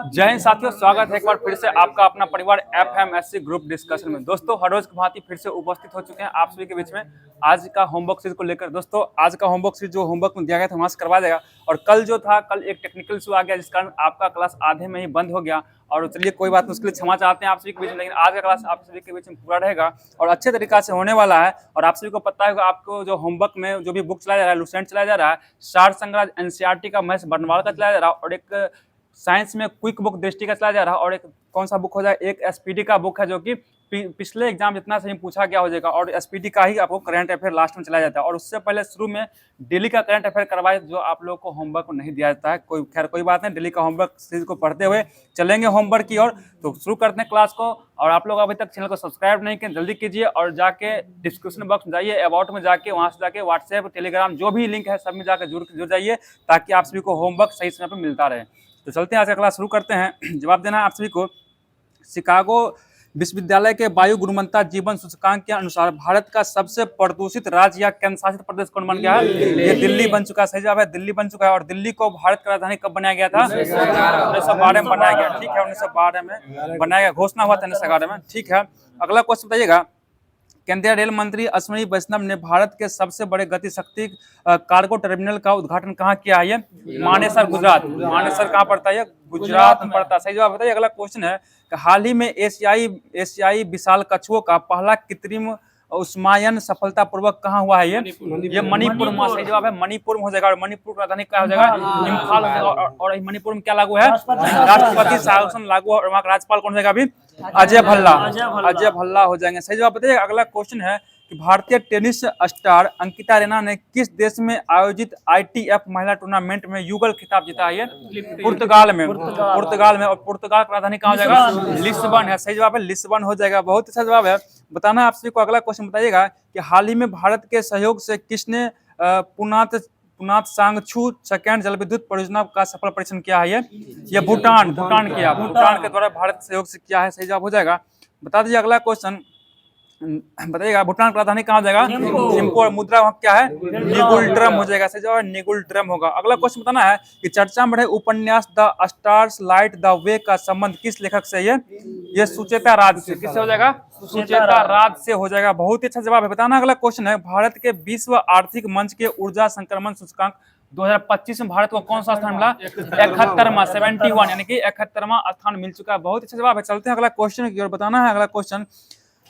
जय हिंद साथियों, स्वागत है एक बार फिर से आपका अपना परिवार एफएमएससी ग्रुप डिस्कशन में। दोस्तों, हर रोज की भांति फिर से उपस्थित हो चुके हैं आप सभी के बीच में आज का होमवर्क सीरीज को लेकर। दोस्तों, आज का होमवर्क सीरीज जो होमवर्क में दिया गया था वहां से करवा देगा। और कल जो था, कल एक टेक्निकल इशू आ गया जिस कारण आपका क्लास आधे में ही बंद हो गया। और चलिए कोई बात नहीं, उसके लिए क्षमा चाहते हैं आप सभी के बीच में, लेकिन आज का क्लास आप सभी के बीच में पूरा रहेगा और अच्छे तरीका से होने वाला है। और आप सभी को पता है आपको जो होमवर्क में जो भी बुक चलाया जा रहा है, लुसेंट चलाया जा रहा है, सार संग्रह एनसीईआरटी का महेश बर्नवाल का चलाया जा रहा है, और एक साइंस में क्विक बुक दृष्टि का चलाया जा रहा है, और एक कौन सा बुक हो जाए, एक एसपीडी का बुक है जो कि पिछले एग्जाम जितना सही पूछा गया हो जाएगा। और एसपीडी का ही आपको करंट अफेयर लास्ट में चलाया जाता है। और उससे पहले शुरू में डेली का करंट अफेयर करवाए, जो आप लोगों को होमवर्क नहीं दिया जाता है। कोई बात नहीं, डेली का होमवर्क सीरीज को पढ़ते हुए चलेंगे होमवर्क की ओर। तो शुरू करते हैं क्लास को। और आप लोग अभी तक चैनल को सब्सक्राइब नहीं किए, जल्दी कीजिए और जाके डिस्क्रिप्शन बॉक्स में जाइए, अबाउट में जाके वहां से जाके व्हाट्सएप, टेलीग्राम जो भी लिंक है सब में जाकर जुड़ जाइए, ताकि आप सभी को होमवर्क सही समय पर मिलता रहे। तो चलते हैं, आज का क्लास शुरू करते हैं। जवाब देना है आप सभी को। शिकागो विश्वविद्यालय के वायु गुणवत्ता जीवन सूचकांक के अनुसार भारत का सबसे प्रदूषित राज्य या केंद्र शासित प्रदेश कौन बन गया है? ये दिल्ली बन चुका है। सही जवाब है, दिल्ली बन चुका है। और दिल्ली को भारत की राजधानी कब बनाया गया था? 1912 में बनाया गया। ठीक है, 1912 में बनाया गया, घोषणा हुआ था 1911 में। ठीक है, अगला क्वेश्चन बताइएगा। केंद्रीय रेल मंत्री अश्विनी वैष्णव ने भारत के सबसे बड़े गति शक्ति कार्गो टर्मिनल का उद्घाटन कहाँ किया है? मानेसर, गुजरात। मानेसर कहाँ पड़ता है? गुजरात में पड़ता है। सही जवाब बताइए। अगला क्वेश्चन है कि हाल ही में एशियाई विशाल कछुओं का पहला कृत्रिम उष्मायन सफलतापूर्वक कहाँ हुआ है? ये मणिपुर में। सही जवाब है, मणिपुर में हो जाएगा। और मणिपुर की राजधानी क्या हो जाएगा? इम्फाल हो जाएगा। और मणिपुर में क्या लागू है? राष्ट्रपति शासन लागू है। और वहाँ का राज्यपाल कौन हो जाएगा अभी? अजय भल्ला हो जाएंगे। सही जवाब बताइए। अगला क्वेश्चन है कि भारतीय टेनिस स्टार अंकिता रैना ने किस देश में आयोजित आईटीएफ महिला टूर्नामेंट में युगल खिताब जीता है? पुर्तगाल में। और पुर्तगाल की राजधानी कहाँ हो जाएगा? लिस्बन है। सही जवाब है, लिस्बन हो जाएगा। बहुत अच्छा जवाब है। बताना आप सभी को। अगला क्वेश्चन बताइएगा कि हाल ही में भारत के सहयोग से किसने पुनात सांगछू सेकेंड जल विद्युत परियोजना का सफल परीक्षण किया है? ये भूटान के द्वारा भारत के सहयोग से किया है। सही जवाब हो जाएगा। बता दीजिए अगला क्वेश्चन बताइएगा। भूटान की राजधानी कहाँ हो जाएगा? थिम्पू। और मुद्रा वहाँ क्या है? निगुल्ट्रम हो जाएगा। सही जवाब निगुल्ट्रम होगा। अगला क्वेश्चन बताना है कि चर्चा में रहे उपन्यास the stars light the way का संबंध किस लेखक से है? ये सुचेता राज से। किससे हो जाएगा? सुचेता राज से हो जाएगा। बहुत ही अच्छा जवाब है। बताना अगला क्वेश्चन है, भारत के विश्व आर्थिक मंच के ऊर्जा संक्रमण सूचकांक 2025 में भारत को कौन सा स्थान मिला? 71वां, 71, यानी कि 71वां स्थान मिल चुका है। बहुत अच्छा जवाब है। चलते हैं अगला क्वेश्चन की ओर। बताना है अगला क्वेश्चन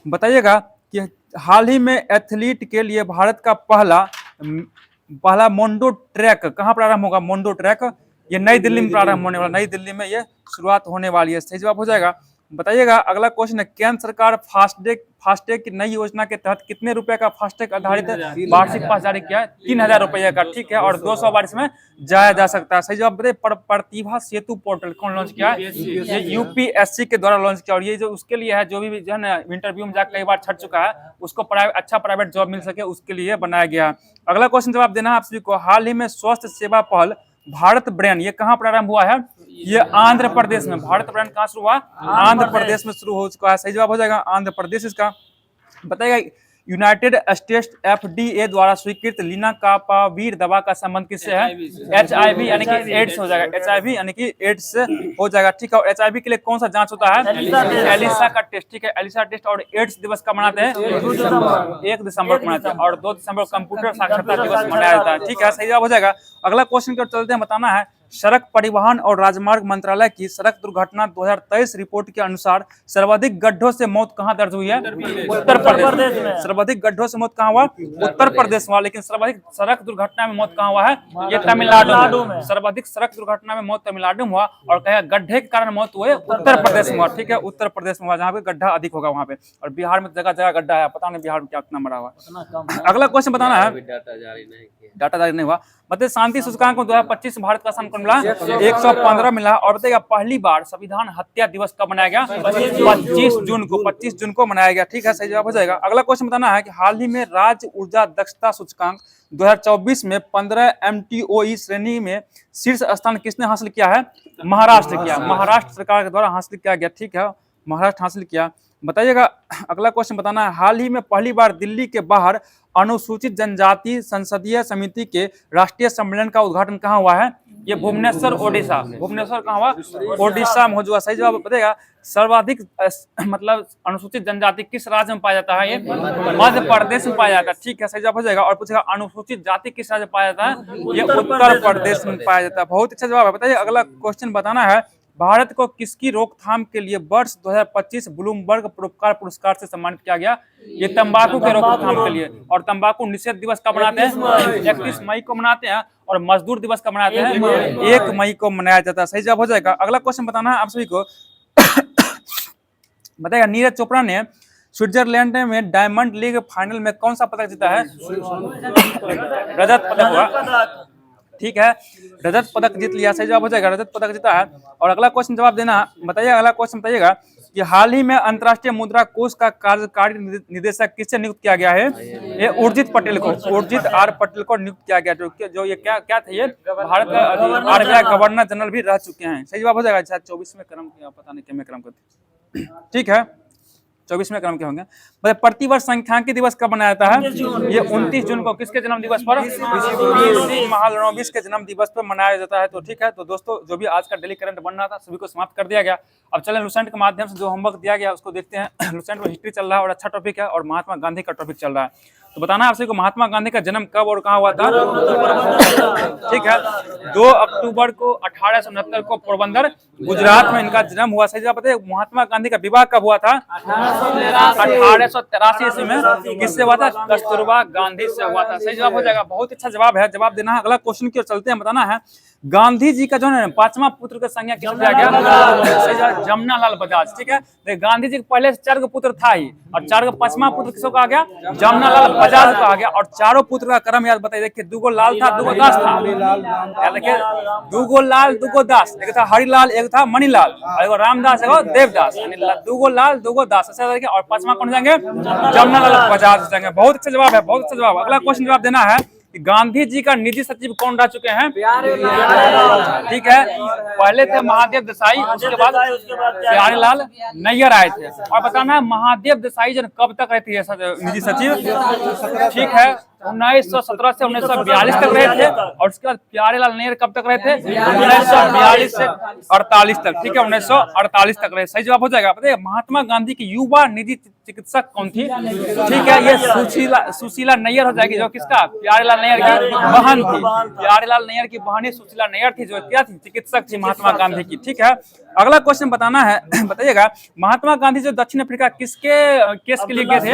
बताइएगा कि हाल ही में एथलीट के लिए भारत का पहला मोंडो ट्रैक कहाँ प्रारंभ होगा? मोंडो ट्रैक ये नई दिल्ली में प्रारंभ होने वाला, नई दिल्ली में ये शुरुआत होने वाली है। सही जवाब हो जाएगा। बताइएगा अगला क्वेश्चन है, केंद्र सरकार फास्टैग की नई योजना के तहत कितने रुपए का फास्टैग आधारित वार्षिक पास जारी किया है? 3000 रुपए का। ठीक है, और 200 बार इसमें जाया जा सकता है। सही जवाब बताइए। प्रतिभा सेतु पोर्टल कौन लॉन्च किया है? ये यूपीएससी के द्वारा लॉन्च किया। और ये जो उसके लिए है, जो भी जो है ना इंटरव्यू में जाकर कई बार छट चुका है, उसको अच्छा प्राइवेट जॉब मिल सके उसके लिए बनाया गया। अगला क्वेश्चन जवाब देना है आप सभी को। हाल ही में स्वास्थ्य सेवा पहल भारत ब्रेन ये कहाँ प्रारंभ हुआ है? ये आंध्र प्रदेश में। भारत ब्रेन कहाँ शुरू हुआ? आंध्र प्रदेश में शुरू हो चुका है। सही जवाब हो जाएगा आंध्र प्रदेश इसका। बताइएगा यूनाइटेड स्टेट्स एफडीए द्वारा स्वीकृत लीनाकापावीर दवा का संबंध किससे है? एचआईवी यानी कि एड्स हो जाएगा। एचआईवी यानी कि एड्स हो जाएगा। ठीक है, और एचआईवी के लिए कौन सा जांच होता है? एलिसा का टेस्ट। ठीक है, एलिसा टेस्ट। और एड्स दिवस कब मनाते हैं? 1 दिसंबर को मनाते हैं। और 2 दिसंबर को कंप्यूटर साक्षरता दिवस मनाया जाता है। ठीक है, सही जवाब हो जाएगा। अगला क्वेश्चन की चलते हैं। बताना है सड़क परिवहन और राजमार्ग मंत्रालय की सड़क दुर्घटना 2023 रिपोर्ट के अनुसार सर्वाधिक गड्ढों से मौत कहां दर्ज हुई है? उत्तर प्रदेश में। सर्वाधिक गड्ढों से मौत कहां हुआ? उत्तर प्रदेश में। लेकिन सर्वाधिक सड़क दुर्घटना में मौत कहां हुआ है? ये तमिलनाडु में। सर्वाधिक सड़क दुर्घटना में मौत तमिलनाडु में हुआ। और कहेगा गड्ढे के कारण मौत हुए उत्तर प्रदेश में हुआ। ठीक है, उत्तर प्रदेश में हुआ, जहाँ पे गड्ढा अधिक होगा वहां पे। और बिहार में जगह जगह गड्ढा है, पता नहीं बिहार में क्या कितना मरा हुआ। अगला क्वेश्चन बताना है, डाटा जारी नहीं हुआ। बताइए शांति सूचकांक में 2025 भारत का स्थान कौन मिला? 115 मिला। और बताइएगा पहली बार संविधान हत्या दिवस कब मनाया गया? 25 जून को मनाया गया। ठीक है, सही जवाब हो जाएगा। अगला क्वेश्चन बताना है कि हाल ही में राज्य ऊर्जा दक्षता सूचकांक 2024 में 15 MTOE श्रेणी में शीर्ष स्थान किसने हासिल किया है? महाराष्ट्र किया। महाराष्ट्र सरकार के द्वारा हासिल किया गया। ठीक है, महाराष्ट्र हासिल किया। बताइएगा अगला क्वेश्चन बताना है, हाल ही में पहली बार दिल्ली के बाहर अनुसूचित जनजाति संसदीय समिति के राष्ट्रीय सम्मेलन का उद्घाटन कहाँ हुआ है? ये भुवनेश्वर ओडिशा। भुवनेश्वर कहाँ हुआ? ओडिशा में हुआ। सही जवाब बताएगा। सर्वाधिक मतलब अनुसूचित जनजाति किस राज्य में पाया जाता है? ये मध्य प्रदेश में पाया जाता है। ठीक है, सही जवाब हो जाएगा। और पूछेगा अनुसूचित जाति किस राज्य में पाया जाता है? ये उत्तर प्रदेश में पाया जाता है। बहुत अच्छा जवाब है। बताइए अगला क्वेश्चन बताना है। भारत को किसकी रोकथाम के लिए वर्ष 2025 ब्लूमबर्ग परोपकार पुरस्कार से सम्मानित किया गया? ये तंबाकू के रोकथाम के लिए। और तंबाकू निषेध दिवस कब मनाते हैं? 31 मई को मनाते हैं। और मजदूर दिवस कब मनाते हैं? 1 मई को मनाया जाता है। सही जवाब हो जाएगा। अगला क्वेश्चन बताना है आप सभी को। बताएगा नीरज चोपड़ा ने स्विट्जरलैंड में डायमंड लीग फाइनल में कौन सा पदक जीता है? रजत पदक हुआ। ठीक है, रजत पदक जीत लिया। सही जवाब हो जाएगा, रजत पदक जीता है। और अगला क्वेश्चन जवाब देना। बताइए अगला क्वेश्चन बताइएगा कि हाल ही में अंतर्राष्ट्रीय मुद्रा कोष का कार्यकारी निदेशक किससे नियुक्त किया गया है? ये उर्जित पटेल को, उर्जित आर पटेल को नियुक्त किया गया। जो ये क्या थे? ये भारत का RBI गवर्नर जनरल भी रह चुके हैं। सही जवाब हो जाएगा। 24वें क्रम के, पता नहीं कितने क्रम के। ठीक है, 24वें क्रम के होंगे। मतलब प्रतिवर्ष सांख्यिकी दिवस कब मनाया जाता है? ये 29 जून को। किसके जन्म दिवस पर? PC महालनोबिस के जन्म दिवस पर मनाया जाता है। तो ठीक है, तो दोस्तों जो भी आज का डेली करंट बन रहा था सभी को समाप्त कर दिया गया। अब चलें लुसेंट के माध्यम से जो होमवर्क दिया गया उसको देखते हैं। लुसेंट में हिस्ट्री चल रहा है और अच्छा टॉपिक है, और महात्मा गांधी का टॉपिक चल रहा है। तो बताना आप सभी को महात्मा गांधी का जन्म कब और कहाँ हुआ था? ठीक है, 2 अक्टूबर को 1869 को पोरबंदर गुजरात में इनका जन्म हुआ। सही जवाब बताइए। महात्मा गांधी का विवाह कब हुआ था? 1883 ईस्वी में। किससे हुआ था? कस्तूरबा गांधी से हुआ था। सही जवाब हो जाएगा। बहुत अच्छा जवाब है, जवाब देना है। अगला क्वेश्चन की ओर चलते हैं। बताना है गांधी जी का जो है 5वां पुत्र का संज्ञा किस दिया गया? जमनालाल बजाज। ठीक है, गांधी जी के पहले 4 पुत्र था ही, और 5वां पुत्र किसको कहा गया? जमनालाल बजाज कहा गया। और चारों पुत्र का क्रम याद बताइए। देखिए, 2 लाल था, 2 दास था। देखिए, 2 लाल 2 दास। एक था हरिलाल, एक था मणिलाल, और एक रामदास, एक देवदास। 2 लाल 2 दास। ऐसा करके। और 5वां कौन जाएंगे? जमनालाल बजाज जाएंगे। बहुत अच्छा जवाब है, बहुत अच्छा जवाब। अगला क्वेश्चन जवाब देना है। गांधी जी का निजी सचिव कौन रह चुके हैं? ठीक है, पहले थे महादेव देसाई, उसके बाद प्यारेलाल नैयर आए थे। और बताना महादेव देसाई जन कब तक रहती है निजी सचिव? ठीक है, 1917 से 1942 तक रहे थे। और उसके बाद प्यारेलाल नैयर कब तक रहे थे? 1942 से 48 तक। ठीक है, 1948 तक रहे। सही जवाब हो जाएगा। बताइए महात्मा गांधी की युवा निजी चिकित्सक कौन थी? ठीक है, ये सुशीला नैयर हो जाएगी, जो किसका? प्यारेलाल नैयर की बहन थी। प्यारेलाल नैयर की बहन सुशीला नैयर थी, जो क्या थी? चिकित्सक थी महात्मा गांधी की। ठीक है, अगला क्वेश्चन बताना है। बताइएगा महात्मा गांधी जो दक्षिण अफ्रीका किसके केस के लिए गए थे?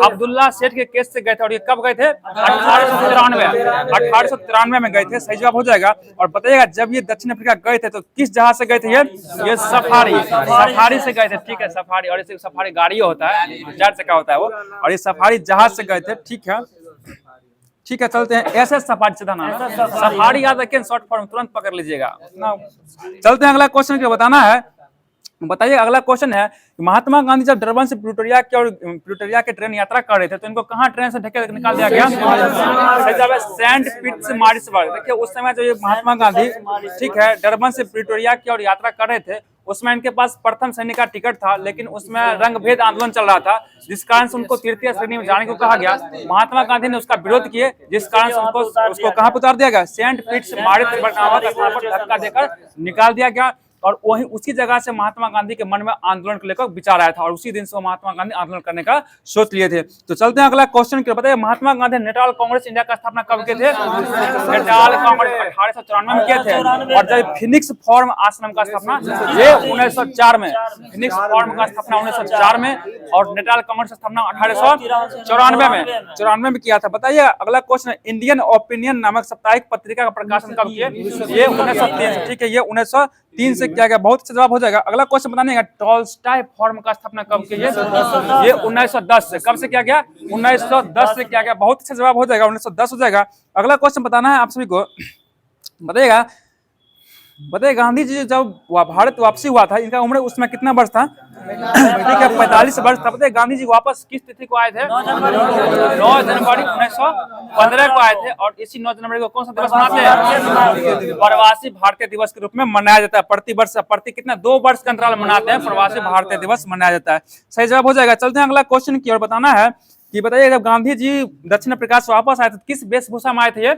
अब्दुल्ला सेठ के केस से गए थे। और ये कब गए थे? 1893 में गए थे। सही जवाब हो जाएगा। और बताइएगा जब ये दक्षिण अफ्रीका गए थे तो किस जहाज से गए थे? ये सफारी से गए थे। ठीक है, सफारी। और इसे सफारी गाड़ी होता है, 4 चक्का होता है वो, और ये सफारी जहाज से गए थे। ठीक है, ठीक है, चलते हैं। ऐसे सफारी से था ना, सफारी याद रखें, शॉर्ट फॉर्म तुरंत पकड़ लीजिएगा। चलते हैं अगला क्वेश्चन क्या बताना है। बताइए अगला क्वेश्चन है महात्मा गांधी जब डरबन से प्रिटोरिया के ट्रेन यात्रा कर रहे थे तो इनको कहाँ ट्रेन से ढकेल निकाल दिया गया? Saint Petersburg. देखिए उस समय जो ये महात्मा गांधी ठीक है डरबन से प्रिटोरिया की ओर यात्रा कर रहे थे, उसमें इनके पास प्रथम श्रेणी का टिकट था, लेकिन उसमें रंग भेद आंदोलन चल रहा था, जिस कारण से उनको तृतीय श्रेणी में जाने को कहा गया। महात्मा गांधी ने उसका विरोध किए, जिस कारण से उसको कहाँ पर उतार दिया गया? सेंट पीटर्सबर्ग धक्का देकर निकाल दिया गया। और वही उसी जगह से महात्मा गांधी के मन में आंदोलन को लेकर विचार आया था, और उसी दिन से महात्मा गांधी आंदोलन करने का सोच लिए थे। तो चलते हैं अगला क्वेश्चन की। बताइए Mahatma Gandhi Natal Congress India का स्थापना कब किए थे? नेटाल कांग्रेस 1894 में किए थे। और जब फिनिक्स फॉर्म आश्रम का स्थापना ये 1904 में, फिनिक्स फॉर्म का स्थापना 1904 में, और नेटाल कांग्रेस का स्थापना 1894 में किया था। बताइए अगला क्वेश्चन, इंडियन ओपिनियन नामक साप्ताहिक पत्रिका का प्रकाशन कब किए? ये 1903। ठीक है, ये 1903 से किया गया। बहुत अच्छा जवाब हो जाएगा। अगला क्वेश्चन बताने का, टॉलस्टॉय फॉर्म का स्थापना कब की? ये 1910 से। कब से किया गया? 1910 से किया गया। बहुत अच्छा जवाब हो जाएगा, 1910 हो जाएगा। अगला क्वेश्चन बताना है आप सभी को। बताइएगा गांधी जी जब भारत वापसी हुआ था, इनका उम्र उसमें कितना वर्ष था? ठीक है, 45 वर्ष था। बताइए गांधी जी वापस किस तिथि को आए थे? 9 जनवरी 1915 को आए थे। और इसी 9 जनवरी को कौन सा दिवस मनाते हैं? प्रवासी भारतीय दिवस के रूप में मनाया जाता है। प्रति कितना 2 वर्ष का अंतराल मनाते हैं, प्रवासी भारतीय दिवस मनाया जाता है। सही जवाब हो जाएगा। चलते हैं अगला क्वेश्चन की ओर। बताना है कि बताइए जब गांधी जी दक्षिण अफ्रीका से वापस आए थे किस वेशभूषा में आए थे ये?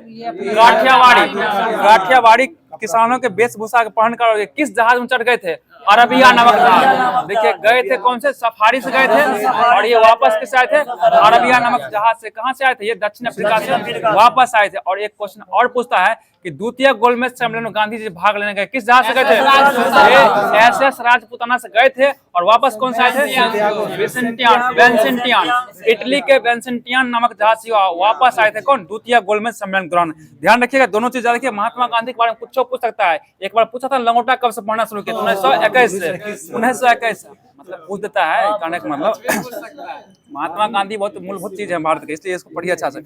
गाठियावाड़ी किसानों के वेशभूषा पहनकर किस जहाज में चढ़ गए थे? अरबिया नमक जहाज। देखिए गए थे कौन से? सफारी से गए थे और ये वापस किससे आए थे? अरबिया नमक जहाज से। कहां से आए थे? ये दक्षिण अफ्रीका से वापस आए थे। और एक क्वेश्चन और पूछता है कि द्वितीय गोलमेज सम्मेलन में गांधी जी भाग लेने गए किस जहाज से गए थे? ये एसएस राजपूताना से गए थे और वापस कौन से आए थे? वेंसिटियान। इटली के वेंसिटियान नामक जहाज से वापस आए थे कौन? द्वितीय गोलमेज सम्मेलन के दौरान। ध्यान रखिएगा दोनों चीज। देखिए महात्मा गांधी के बारे में कुछ पूछ सकता है। एक बार पूछा था लंगोटा कब से पढ़ना शुरू किया? 1921 से मतलब पूछ देता है। कहने का मतलब महात्मा गांधी बहुत मूलभूत चीज है भारत के, इसलिए इसको पढ़िए अच्छा से।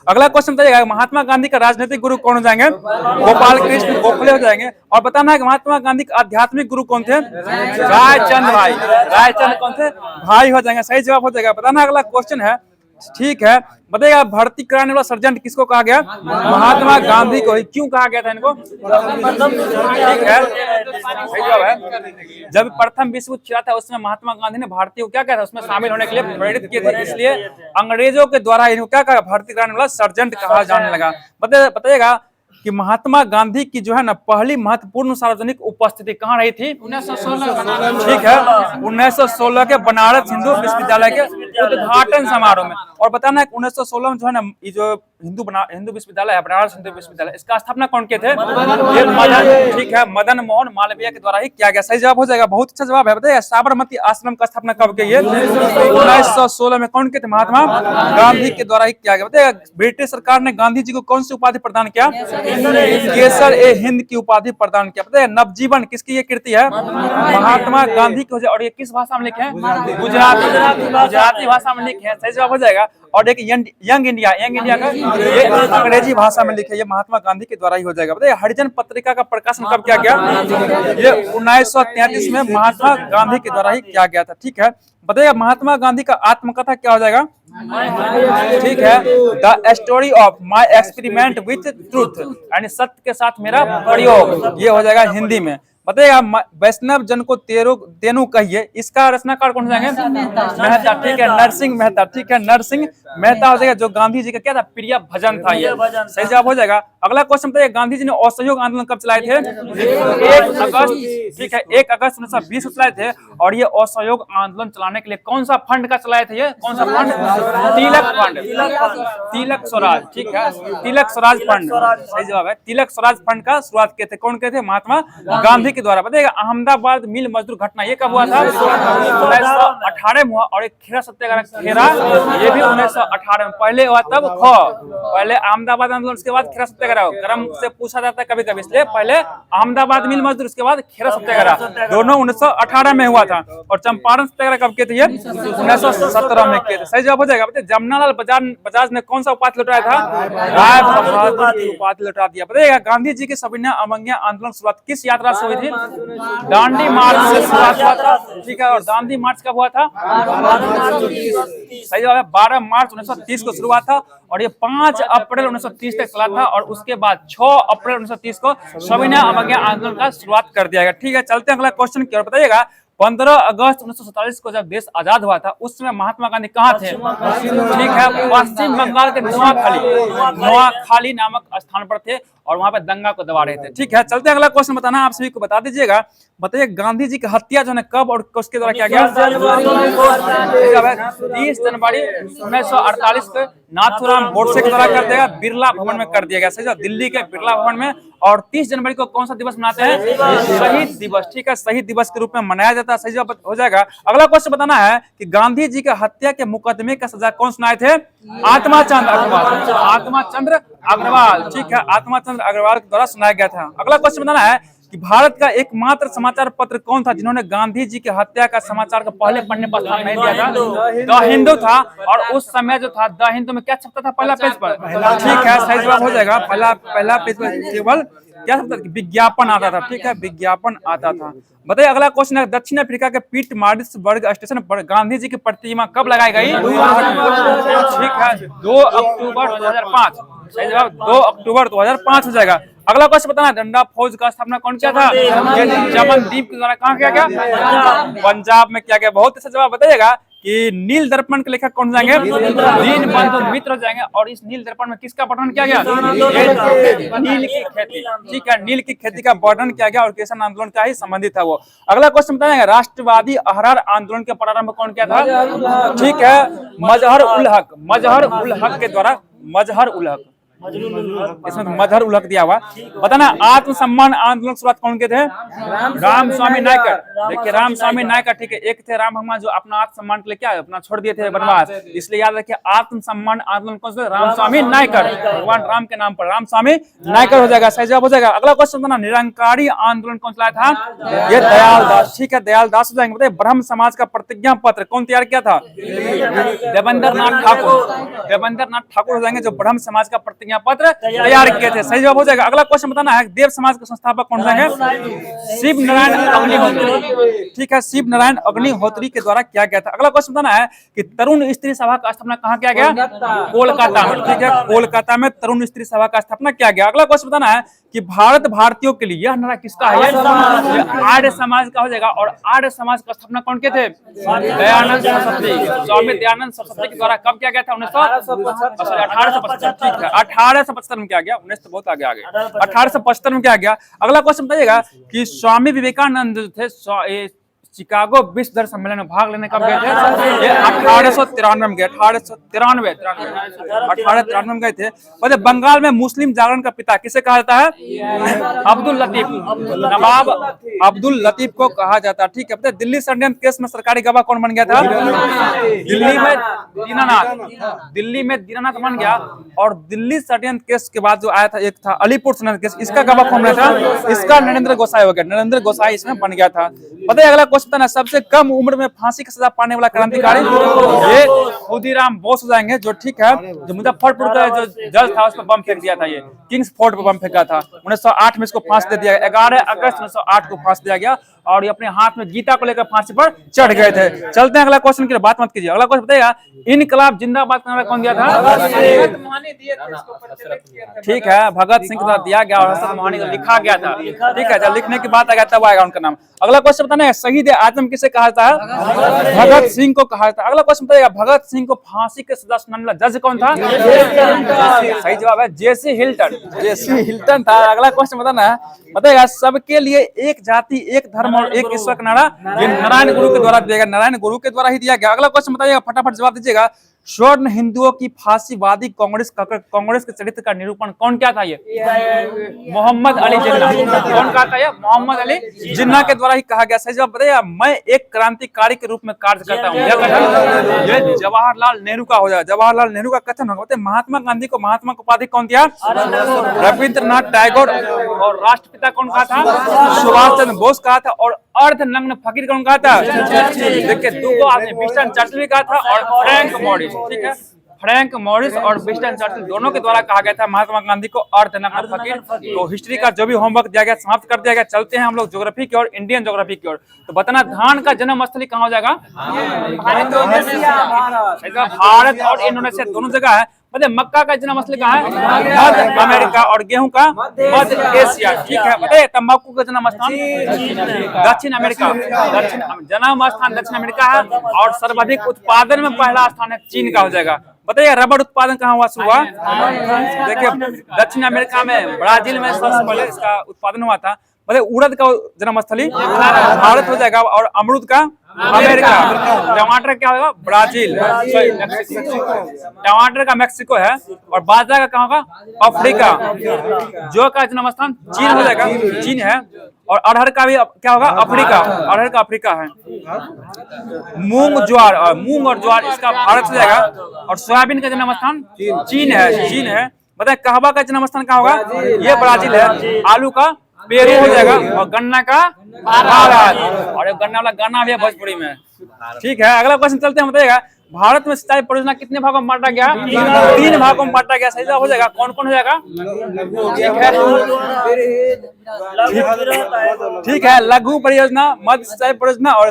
अगला क्वेश्चन बताइएगा महात्मा गांधी का राजनीतिक गुरु कौन हो जाएंगे? गोपाल कृष्ण गोखले हो जाएंगे। और बताना है कि महात्मा गांधी के आध्यात्मिक गुरु कौन थे? रायचंद भाई। रायचंद कौन थे? भाई हो जाएंगे। सही जवाब हो जाएगा। बताना अगला क्वेश्चन है, ठीक है, बताइएगा भर्ती कराने वाला सर्जन किसको कहा गया? महात्मा गांधी को। क्यों कहा गया था इनको? ठीक है, सही जवाब है। जब प्रथम विश्व युद्ध छिड़ा था उसमें महात्मा गांधी ने भारतीयों को क्या कहा था? उसमें शामिल होने के लिए प्रेरित किए थे, इसलिए अंग्रेजों के द्वारा इनको क्या कहा? भर्ती कराने वाला सर्जन कहा जाने लगा। बताइएगा कि महात्मा गांधी की जो है ना पहली महत्वपूर्ण सार्वजनिक उपस्थिति कहाँ रही थी? 1916। ठीक है, 1916 के बनारस हिंदू विश्वविद्यालय के उद्घाटन समारोह में। और बताना है 1916 में जो है ना ये जो हिंदू विश्वविद्यालय है, बनारस हिंदू विश्वविद्यालय, इसका स्थापना कौन किए थे? ये मदन, ठीक है, मदन मोहन मालवीय के द्वारा ही किया गया। सही जवाब हो जाएगा। बहुत अच्छा जवाब है। बताइए साबरमती आश्रम का स्थापना कब की? 1916 में। कौन किए थे? महात्मा गांधी के द्वारा ही किया गया। बताइए ब्रिटिश सरकार ने गांधी जी को कौन सी उपाधि प्रदान किया? केसर ए हिंद की उपाधि प्रदान किया। पता है नवजीवन किसकी ये कृति है? महात्मा गांधी की। और ये किस भाषा में लिखे हैं? गुजराती भाषा में लिखे हैं। सही जवाब हो जाएगा। और एक यंग इंडिया का ये अंग्रेजी भाषा में लिखे, ये महात्मा गांधी के द्वारा ही हो जाएगा। बताइए हरिजन पत्रिका का प्रकाशन कब किया गया? ये 1933 में महात्मा गांधी के द्वारा ही किया गया था। ठीक है, बताइए महात्मा गांधी का आत्मकथा क्या हो जाएगा? ठीक है, the story of my experiment with truth, यानी सत्य के साथ मेरा प्रयोग, ये हो जाएगा हिंदी में। बताइएगा वैष्णव जन को तेनु कहिए, इसका रचनाकार कौन जाएंगे? मेहता। ठीक है, नरसिंह मेहता। ठीक है, नरसिंह मेहता हो जाएगा, जो गांधी जी का क्या था? प्रिय भजन था ये। सही जवाब हो जाएगा। अगला क्वेश्चन बताइए गांधी जी ने असहयोग आंदोलन कब चलाए थे? 1 अगस्त। ठीक है, 1 अगस्त 1920 को चलाए थे। और ये असहयोग आंदोलन चलाने के लिए कौन सा फंड का चलाए थे? ये कौन सा फंड? तिलक फंड। तिलक स्वराज। ठीक है, तिलक स्वराज फंड। सही जवाब है। तिलक स्वराज फंड का शुरुआत किए थे कौन किए थे? महात्मा गांधी के द्वारा। बताइएगा अहमदाबाद मिल मजदूर घटना ये कब हुआ था? 1918 में हुआ। और एक खेरा सत्याग्रह, खेरा ये भी 1918 में पहले हुआ। तब पहले अहमदाबाद आंदोलन, उसके बाद खेरा सत्याग्रह। क्रम से पूछा जाता है कभी कभी, इसलिए पहले अहमदाबाद मिल मजदूर, उसके बाद खेरा सत्याग्रह, दोनों 1918 में हुआ था। और चंपारण सत्याग्रह कब किए थे? 1917 में किए थे। सही जवाब हो जाएगा। बताइए जमनालाल बजाज ने कौन सा उपाधि लौटाया था? राय बहादुर की उपाधि लौटा दिया। बताइएगा गांधी जी की सविनय अवज्ञा आंदोलन शुरुआत किस यात्रा से हुई थी? दांडी मार्च से शुरुआत हुआ था। ठीक है, और दांडी मार्च कब हुआ था? सही जवाब है 12 मार्च 1930 को शुरुआत था। और ये 5 अप्रैल 1930 तक चला था। और उसके बाद 6 अप्रैल 1930 को सविनय अवज्ञा आंदोलन का शुरुआत कर दिया गया। ठीक है, चलते हैं अगला क्वेश्चन की ओर। बताइएगा 15 अगस्त 1947 को जब देश आजाद हुआ था उस समय महात्मा गांधी कहाँ थे? ठीक है, पश्चिम बंगाल के नोआखाली नामक स्थान पर थे और वहां पे दंगा को दबा रहे थे। ठीक है, चलते अगला क्वेश्चन बताना आप सभी को बता दीजिएगा। बताइए गांधी जी की हत्या जो है कब और किसके द्वारा किया गया? 30 जनवरी 1948 को नाथूराम गोडसे के द्वारा कर दिया, बिरला भवन में कर दिया गया। सही, दिल्ली के बिरला भवन में। और 30 जनवरी को कौन सा दिवस मनाते हैं? शहीद दिवस। ठीक है, शहीद दिवस के रूप में मनाया जाता है। सही जवाब हो जाएगा। अगला क्वेश्चन बताना है कि गांधी जी की हत्या के मुकदमे का सजा कौन सुनाए थे? आत्माचंद्र अग्रवाल। ठीक है, आत्माचंद्र अग्रवाल के द्वारा सुनाया गया था। अगला क्वेश्चन बताना है कि भारत का एकमात्र समाचार पत्र कौन था जिन्होंने गांधी जी की हत्या का समाचार को पहले पन्ने पर स्थान नहीं दिया था? द हिंदू था। और उस समय जो था द हिंदू में क्या छपता था? पहला पेज पर। ठीक है, सही जवाब हो जाएगा। पहला पेज पर केवल क्या छपता था? विज्ञापन आता था। ठीक है, विज्ञापन आता था। बताइए अगला क्वेश्चन है दक्षिण अफ्रीका के पीटमार्टिसबर्ग स्टेशन पर गांधी जी की प्रतिमा कब लगाई गई? ठीक है, 2 अक्टूबर 2005। सही जवाब 2 अक्टूबर 2005 हो जाएगा। अगला क्वेश्चन बताना डंडा फौज का स्थापना कौन किया था? चमनदीप के द्वारा। कहाँ किया गया? पंजाब में किया गया। बहुत अच्छा जवाब। बताइएगा कि नील दर्पण के लेखक कौन हो जाएंगे? दीनबंधु मित्र हो जाएंगे। और इस नील दर्पण में किसका वर्णन किया गया? नील की खेती, ठीक है, नील की खेती का वर्णन किया गया और किसान आंदोलन का ही संबंधित है वो। अगला क्वेश्चन बताएंगे, राष्ट्रवादी अहरार आंदोलन के प्रारंभ कौन किया था? ठीक है, मजहर उल हक, मजहर उल हक के द्वारा, मजहर उल हक, इसमें मजहर उल हक दिया हुआ। बताना, आत्मसम्मान आंदोलन की शुरुआत कौन के थे? रामस्वामी नायकर। देखिए रामस्वामी नायकर, ठीक है, एक थे राम भगवान जो अपना आत्मसम्मान के लिए क्या अपना छोड़ दिए थे वनवास, इसलिए याद रखिए आत्मसम्मान आंदोलन कौन से? रामस्वामी नायकर, भगवान राम के नाम पर रामस्वामी नायकर हो जाएगा, सही जवाब हो जाएगा। अगला क्वेश्चन बताना, निरंकारी आंदोलन कौन चलाया था? ये दयाल दास, ठीक है, दयाल दास हो जाएंगे। बताइए ब्रह्म समाज का प्रतिज्ञा पत्र कौन तैयार किया था? देवेंद्र नाथ ठाकुर, देवेंद्र नाथ ठाकुर हो जाएंगे जो ब्रह्म समाज का प्रतिज्ञा पत्र तैयार किए थे, सही जवाब हो जाएगा। अगला क्वेश्चन बताना है, देव समाज के संस्थापक कौन जाएंगे? शिव नारायण अग्निहोत्री, ठीक है, शिव नारायण अग्निहोत्री के द्वारा किया गया था। अगला क्वेश्चन बताना है कि तरुण स्त्री सभा का स्थापना कहाँ किया गया? कोलकाता में, ठीक है, कोलकाता में तरुण स्त्री सभा का स्थापना किया गया। अगला क्वेश्चन बताना है कि भारत भारतीयों के लिए यह नारा किसका है? आर्य समाज का हो जाएगा। और आर्य समाज का स्थापना कौन के थे? दयानंद सरस्वती, स्वामी दयानंद सरस्वती के द्वारा कब किया गया था? 1875, ठीक है, 1875 में किया गया, 19 तो बहुत आगे 1875 में किया गया। अगला क्वेश्चन बताइएगा कि स्वामी विवेकानंद जो थे शिकागो विश्व धर्म सम्मेलन में भाग लेने कब गए थे? ये 1893 में गए, 1893 में गए थे। वैसे बंगाल में मुस्लिम जागरण का पिता किसे कहा जाता है? अब्दुल लतीफ, नवाब अब्दुल लतीफ को कहा जाता है, ठीक है। पता है दिल्ली षड्यंत्र केस में सरकारी गवाह कौन बन गया था? दिल्ली में दीनानाथ, दिल्ली में दीनानाथ बन गया। और दिल्ली षड्यंत्र केस के बाद जो आया था एक था अलीपुर षड्यंत्र केस, इसका गवाह कौन बना था? इसका नरेंद्र गोसाई हो गया, नरेंद्र गोसाई इसमें बन गया था। बताइए अगला क्वेश्चन है, सबसे कम उम्र में फांसी की सजा पाने वाला क्रांतिकारी? ये खुदीराम बोस हो जाएंगे जो, ठीक है, जो मुजफ्फरपुर का जो जज था उस पर बम फेंक दिया था, ये किंग्स फोर्ट पर बम फेंका था। 1908 में इसको फांसी दे दिया गया, 11 अगस्त 1908 को फांसी दिया गया और ये अपने हाथ में गीता को लेकर फांसी पर चढ़ गए थे। चलते हैं अगला क्वेश्चन की बात मत कीजिए। अगला क्वेश्चन बताइएगा, इनकलाब जिंदाबाद का नारा कौन दिया था? ठीक है, भगत सिंह के द्वारा दिया गया और हसरत मोहानी को लिखा गया था, ठीक है, जब लिखने की बात आ गया तब आएगा उनका नाम। अगला क्वेश्चन बताना है, शहीद आजम किसे कहा जाता है? भगत सिंह को कहा जाता है। अगला क्वेश्चन बताइएगा, भगत सिंह को फांसी के सजा सुनाने वाला जज कौन था? सही जवाब है जेसी हिल्टन, जेसी हिल्टन था। अगला क्वेश्चन बताना है, बताइएगा सबके लिए एक जाति एक धर्म और एक ईश्वर का नारा ये नारायण गुरु के द्वारा दिया गया, नारायण गुरु के द्वारा ही दिया गया। अगला क्वेश्चन बताइएगा, फटाफट जवाब दीजिएगा, स्वर्ण हिंदुओं की फांसीवादी कांग्रेस के चरित्र का निरूपण कौन क्या था? ये मोहम्मद अली जिन्ना, कौन कहा था? ये मोहम्मद अली जिन्ना के द्वारा ही कहा गया। सही जवाब बताइए, मैं एक क्रांतिकारी के रूप में कार्य करता हूँ, ये जवाहरलाल नेहरू का हो जाएगा, जवाहरलाल नेहरू का कथन होगा। महात्मा गांधी को महात्मा की उपाधि कौन दिया? रविंद्रनाथ टैगोर। और राष्ट्रपिता कौन कहा था? सुभाष चंद्र बोस कहा था। और अर्धनग्न फकीर कौन कहा था? देखिए दो आदमी, विंस्टन चर्चिल भी कहा था और फ्रैंक मॉरिस, ठीक है, फ्रैंक मॉरिस और विंस्टन चर्चिल दोनों के द्वारा कहा गया था महात्मा गांधी को अर्धनग्न फकीर। तो हिस्ट्री का जो भी होमवर्क दिया गया समाप्त कर दिया गया। चलते हैं हम लोग ज्योग्राफी की और इंडियन ज्योग्राफी की ओर। तो बताना धान का जन्म स्थली कहाँ हो जाएगा? भारत और इंडोनेशिया दोनों जगह है। बताइए मक्का का जन्म स्थली कहाँ है? मध्य अमेरिका। और गेहूं का मध्य एशिया, ठीक है। बताइए तंबाकू का जन्म स्थान दक्षिण अमेरिका, जन्म स्थान दक्षिण अमेरिका है। और सर्वाधिक उत्पादन में पहला स्थान है चीन का हो जाएगा। बताइए रबड़ उत्पादन कहाँ हुआ शुरू हुआ? देखिए दक्षिण अमेरिका में, ब्राजील में सबसे पहले इसका उत्पादन हुआ था। बताइए उड़द का जन्म स्थली भारत हो जाएगा। और अमरूद का अमेरिका। टमाटर क्या होगा? ब्राजील, टमाटर का मेक्सिको है। और बाजरा का कहाँ होगा? अफ्रीका। जौ का जन्म स्थान चीन हो जाएगा, चीन है। और अरहर का भी क्या होगा? अफ्रीका, अरहर का अफ्रीका है। मूंग ज्वार, मूंग और ज्वार इसका भारत हो जाएगा। और सोयाबीन का जन्म स्थान चीन है, चीन है। बताए कहवा का जन्म स्थान कहाँ होगा? ये ब्राजील है। आलू का पेरू हो जाएगा। और गन्ना का भारत। और गन्ना वाला गाना भी है भोजपुरी में, ठीक है। अगला क्वेश्चन चलते हैं, बताइएगा भारत में सिंचाई परियोजना कितने भागों में बांटा गया? 3 भागों में बांटा गया। सही हो जाएगा। कौन कौन हो जाएगा? ठीक है, लघु परियोजना, मध्य सिंचाई परियोजना और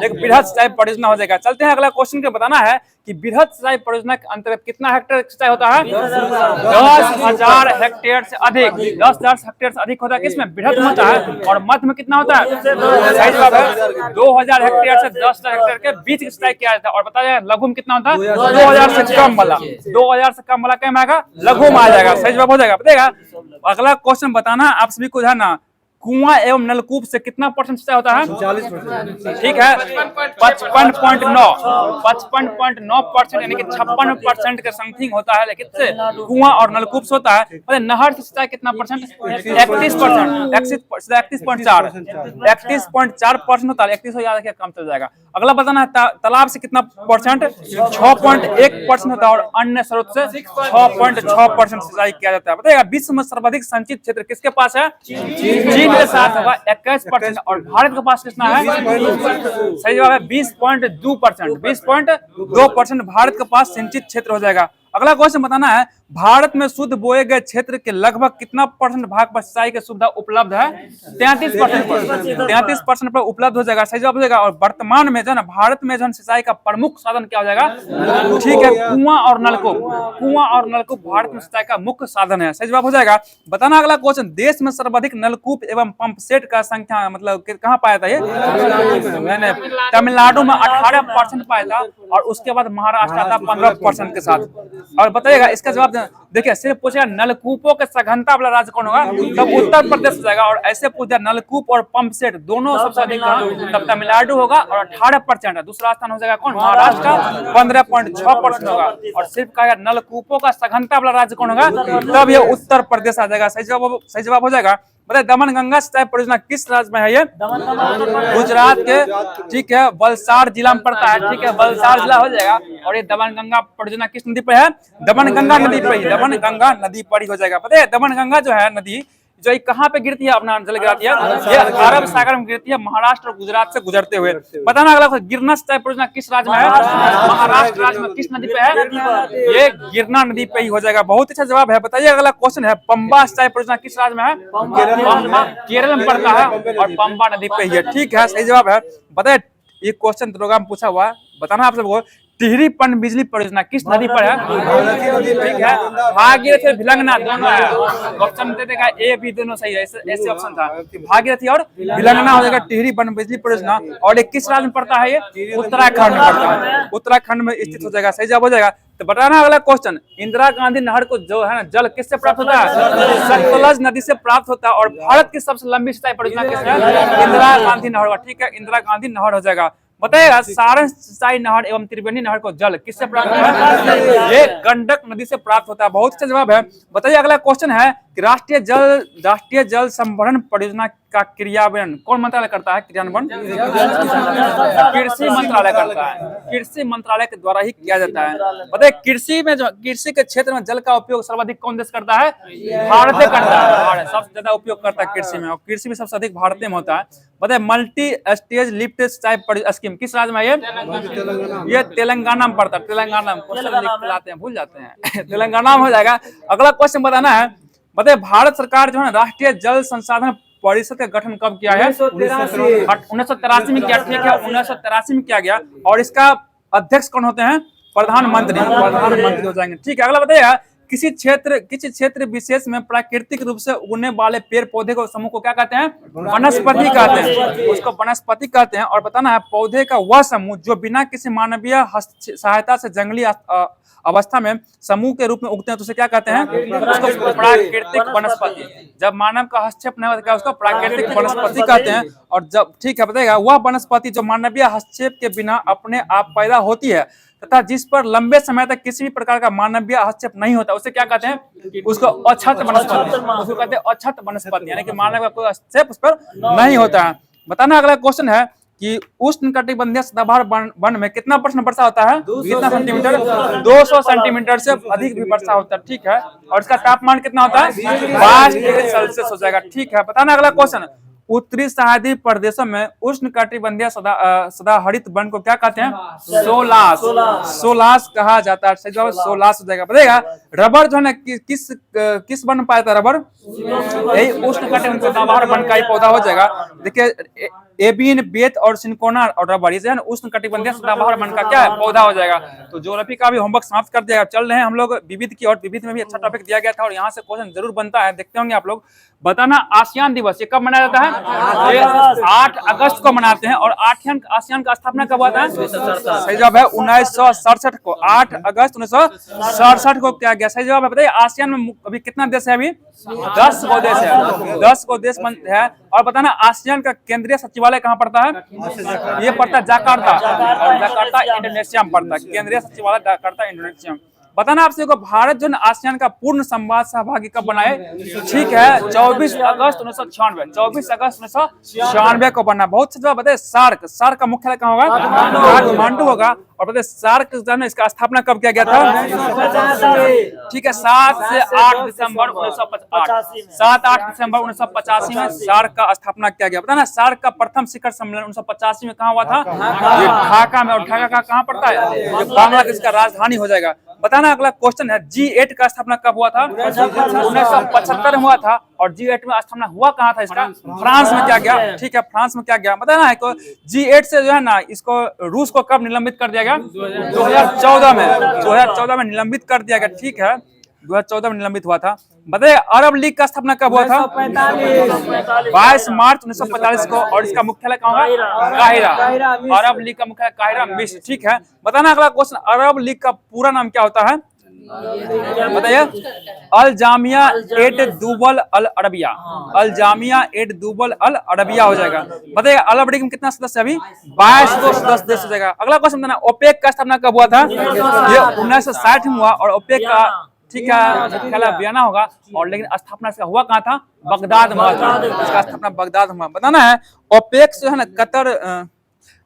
एक बृहद सिंचाई परियोजना हो जाएगा। चलते हैं अगला क्वेश्चन के बताना है कि वृहद सिंचाई परियोजना के अंतर्गत कितना हेक्टेयर सिंचाई होता है? 10,000 हेक्टेयर से अधिक। 10,000 हेक्टेयर से अधिक होता है किसमें? वृहद में होता है। और मध्य में कितना होता है? सही जवाब है 2,000 हेक्टेयर से 10,000 हेक्टेयर के बीच की सिंचाई किया जाता है। और बताया लघु में कितना होता है? 2,000 से कम वाला। 2,000 से कम वाला क्या में आएगा? लघु में आ जाएगा। सही जवाब हो जाएगा। बताएगा अगला क्वेश्चन बताना आप सभी को है ना, कुआं एवं नलकूप से कितना परसेंट सिंचाई होता है? 40%। ठीक है 55.9% यानी कि 56% के समथिंग होता है। लेकिन से कुआं और नलकूप से होता है। नहर की सिंचाई कितना परसेंट? 31%। 31.4% होता है। 31 हो याद रखिए, कम चल जाएगा। अगला बताना है तालाब से कितना परसेंट? 6.1% होता है। और अन्य स्रोत से 6.6% सिंचाई किया जाता है। बताइएगा विश्व में सर्वाधिक संचित क्षेत्र किसके पास है? चीन के साथ होगा 21%। और भारत के पास कितना है? सही जवाब है 20.2%। 20.2% भारत के पास सिंचित क्षेत्र हो जाएगा। अगला क्वेश्चन बताना है भारत में शुद्ध बोए गए क्षेत्र के लगभग कितना परसेंट भाग पर सिंचाई की सुविधा उपलब्ध है? 33% पर। 33% पर उपलब्ध हो जाएगा। सही जवाब हो जाएगा। और वर्तमान में जो है भारत में जो सिंचाई का प्रमुख साधन क्या हो जाएगा? ठीक है कुआं और नलकूप। कुआं और नलकूप भारत में सिंचाई का मुख्य साधन है। सही जवाब हो जाएगा। बताना अगला क्वेश्चन देश में सर्वाधिक नलकूप एवं पंप सेट का संख्या मतलब कहाँ पाया था? ये तमिलनाडु में 18% पाया था। और उसके बाद महाराष्ट्र आता 15% के साथ। और बताइएगा इसका जवाब देखिए, सिर्फ पूछेगा नलकूपों के सघनता वाला राज्य कौन होगा? तब उत्तर प्रदेश हो जाएगा। और ऐसे पूछा नलकूप और पंप सेट दोनों सबसे अधिक तब तमिलनाडु होगा और 18% है। दूसरा स्थान हो जाएगा कौन? महाराष्ट्र का 15.6% होगा। और सिर्फ कहा नलकूपों का सघनता वाला राज्य कौन होगा? तब ये उत्तर प्रदेश आ जाएगा। सही जवाब हो जाएगा। बताए दमन गंगा सिंचाई परियोजना किस राज्य में है? ये गुजरात के ठीक है वलसाड जिला में पड़ता है। ठीक है वलसाड जिला हो जाएगा। और ये दमन गंगा परियोजना किस नदी पर है? दमन गंगा नदी पर ही। दमन गंगा नदी पर ही हो जाएगा। पता है दमन गंगा जो है नदी जो कहाँ पे गिरती है? अपना जल गिराती है ये अरब सागर में गिरती है, महाराष्ट्र और गुजरात से गुजरते हुए। बताना अगला गिरना सिंचाई परियोजना किस राज्य में है? महाराष्ट्र राज्य में। किस नदी पे है? ये गिरना नदी पे ही हो जाएगा। बहुत अच्छा जवाब है। बताइए अगला क्वेश्चन है पंबा सिंचाई परियोजना किस राज्य में है? पंबा केरल में पड़ता है और पंबा नदी पे ही है। ठीक है सही जवाब है। बताइए ये क्वेश्चन दरोगा में पूछा हुआ, बताना आप सबको टिहरी पनबिजली परियोजना किस नदी पर है? ठीक है भागीरथी भिलंगना दोनों है। ऑप्शन दे देगा ए बी दोनों सही है। ऐसे ऑप्शन था भागीरथी और भिलंगना हो जाएगा टिहरी पनबिजली परियोजना। और ये किस राज्य में पड़ता है? ये उत्तराखंड में पड़ता है। उत्तराखंड में स्थित हो जाएगा। सही जवाब हो जाएगा। तो बताना अगला क्वेश्चन इंदिरा गांधी नहर को जो है ना जल किससे प्राप्त होता है? सतलज नदी से प्राप्त होता है। और भारत की सबसे लंबी सिंचाई परियोजना किस है? इंदिरा गांधी नहर। ठीक है इंदिरा गांधी नहर हो जाएगा। बताइएगा सारण सिंचाई नहर एवं त्रिवेणी नहर को जल किससे प्राप्त होता है? ये गंडक नदी से प्राप्त होता है। बहुत अच्छा जवाब है। बताइए अगला क्वेश्चन है कि राष्ट्रीय जल संवर्धन परियोजना का क्रियान्वयन कौन मंत्रालय करता है? क्रियान्वयन कृषि मंत्रालय करता है। कृषि मंत्रालय के द्वारा ही किया जाता है। बताइए कृषि में जो कृषि के क्षेत्र में जल का उपयोग सर्वाधिक कौन देश करता है? भारत करता है। भारत सबसे ज्यादा उपयोग करता है कृषि में। और कृषि में सबसे अधिक भारत में होता है। बताइए मल्टी स्टेज लिफ्ट सिंचाई स्कीम किस राज्य में? ये तेलंगाना में पड़ता है। तेलंगाना में क्वेश्चन भूल जाते हैं तेलंगाना में हो जाएगा। अगला क्वेश्चन बताना है बताइए भारत सरकार जो है राष्ट्रीय जल संसाधन परिषद का गठन कब किया है? 1983 में किया। ठीक है 1983 में किया गया। और इसका अध्यक्ष कौन होते हैं? प्रधानमंत्री हो जाएंगे। ठीक है अगला बताइएगा किसी क्षेत्र विशेष में प्राकृतिक रूप से उगने वाले पेड़ पौधे को समूह को क्या कहते हैं? वनस्पति कहते हैं। उसको वनस्पति कहते हैं। और बताना है पौधे का वह समूह जो बिना किसी मानवीय सहायता से जंगली अवस्था में समूह के रूप में उगते हैं तो उसे क्या कहते हैं? उसको प्राकृतिक वनस्पति। जब मानव का हस्तक्षेप नहीं होता उसको प्राकृतिक वनस्पति कहते हैं। और जब ठीक है बताइएगा वह वनस्पति जो मानवीय हस्तक्षेप के बिना अपने आप पैदा होती है तथा जिस पर लंबे समय तक किसी भी प्रकार का मानवीय हस्तक्षेप नहीं होता उसे क्या कहते हैं? उसको अछत वनस्पति। उसको कहते हैं अछत वनस्पति यानी कि मानव का कोई हस्तक्षेप उस पर नहीं होता है। बताना अगला क्वेश्चन है कि उष्णकटिबंधीय सदाबहार वन में कितना % वर्षा होता है? कितना सेंटीमीटर? 200 सेंटीमीटर से अधिक भी वर्षा होता है। ठीक है और इसका तापमान कितना होता है? 22 डिग्री सेल्सियस हो जाएगा। ठीक है बताना अगला क्वेश्चन उत्तरी सहायदी प्रदेशों में उष्णकटिबंधीय सदाहरित वन को क्या कहते हैं? सोलास कहा जाता है। सही जवाब सोलास हो जाएगा। बताइएगा रबर जो है ना किस वन में पाया था? रबर यही उष्णकटिबंधीय सदाबहार वन का ही पौधा हो जाएगा। देखिए एबीन, बेत और सिंकोना और रबर, ये है उष्ण कटिबंधीय सदाबहार वन का क्या है, पौधा हो जाएगा। तो ज्योग्राफी का भी होमवर्क समाप्त कर दिया। चल रहे हैं हम लोग विविध की और विविध में भी अच्छा टॉपिक दिया गया था और यहाँ से क्वेश्चन जरूर बनता है, देखते होंगे आप लोग। बताना आसियान दिवस ये कब मनाया जाता है? ये 8 अगस्त को मनाते हैं। और आसियान का स्थापना कब हुआ था? सही जवाब है 1967 को, 8 अगस्त 1967 को क्या गया? सही जवाब है। बताइए आसियान में अभी कितना देश है? अभी 10 गो देश है, 10 गो देश है। और बताना आसियान का केंद्रीय सचिवालय कहाँ पड़ता है? ये पड़ता है जकार्ता, और जकार्ता इंडोनेशिया में पड़ता है। केंद्रीय सचिवालय जकार्ता इंडोनेशिया में। बताना आपसे को भारत जो आसियान का पूर्ण संवाद सहभागी कब बनाए? ठीक है 24 अगस्त 1996, 24 अगस्त 1996 को बना। बहुत से जवाब बताए। सार्क, सार्क का मुख्यालय कहाँ होगा? काठमांडू होगा। और बताइए सार्क इसका स्थापना कब किया गया था? ठीक है 7 से 8 दिसंबर 1985, 7-8 दिसंबर 1985 में सार्क का स्थापना किया गया। पता ना सार्क का प्रथम शिखर सम्मेलन 1985 में कहाँ हुआ था? ये ढाका में। और ढाका का कहाँ पड़ता है? ये बांग्लादेश का राजधानी हो जाएगा। बताना अगला क्वेश्चन है G8 का स्थापना कब हुआ था? 1975 में हुआ था। और G8 में स्थापना हुआ कहाँ था इसका? फ्रांस में। क्या गया? ठीक है फ्रांस में क्या गया बताना है। G8 से जो है ना इसको रूस को कब निलंबित कर दिया गया? 2014 में, 2014 में निलंबित कर दिया गया। ठीक है 2014 में निलंबित हुआ था। बताइए अरब लीग का स्थापना कब हुआ था? 22 मार्च 1945 को। और इसका मुख्यालय कहाँ होगा? काहिरा। अरब लीग का मुख्यालय काहिरा, मिस्र। ठीक है बताना अगला क्वेश्चन, अरब लीग का पूरा नाम क्या होता है? बताइए अल जामिया एड दुबल अल अरबिया, अल जामिया एड दुबल अल अरबिया हो जाएगा। बताइए अरब लीग में कितना सदस्य? अभी 22 सदस्य हो जाएगा। अगला क्वेश्चन बताना ओपेक का स्थापना कब हुआ था? ये 1960 में हुआ। और ओपेक का ठीक है मुख्यालय वियना होगा। और लेकिन स्थापना इसका हुआ कहाँ था? बगदाद में हुआ था। इसका स्थापना बगदाद में। बताना है ओपेक जो है ना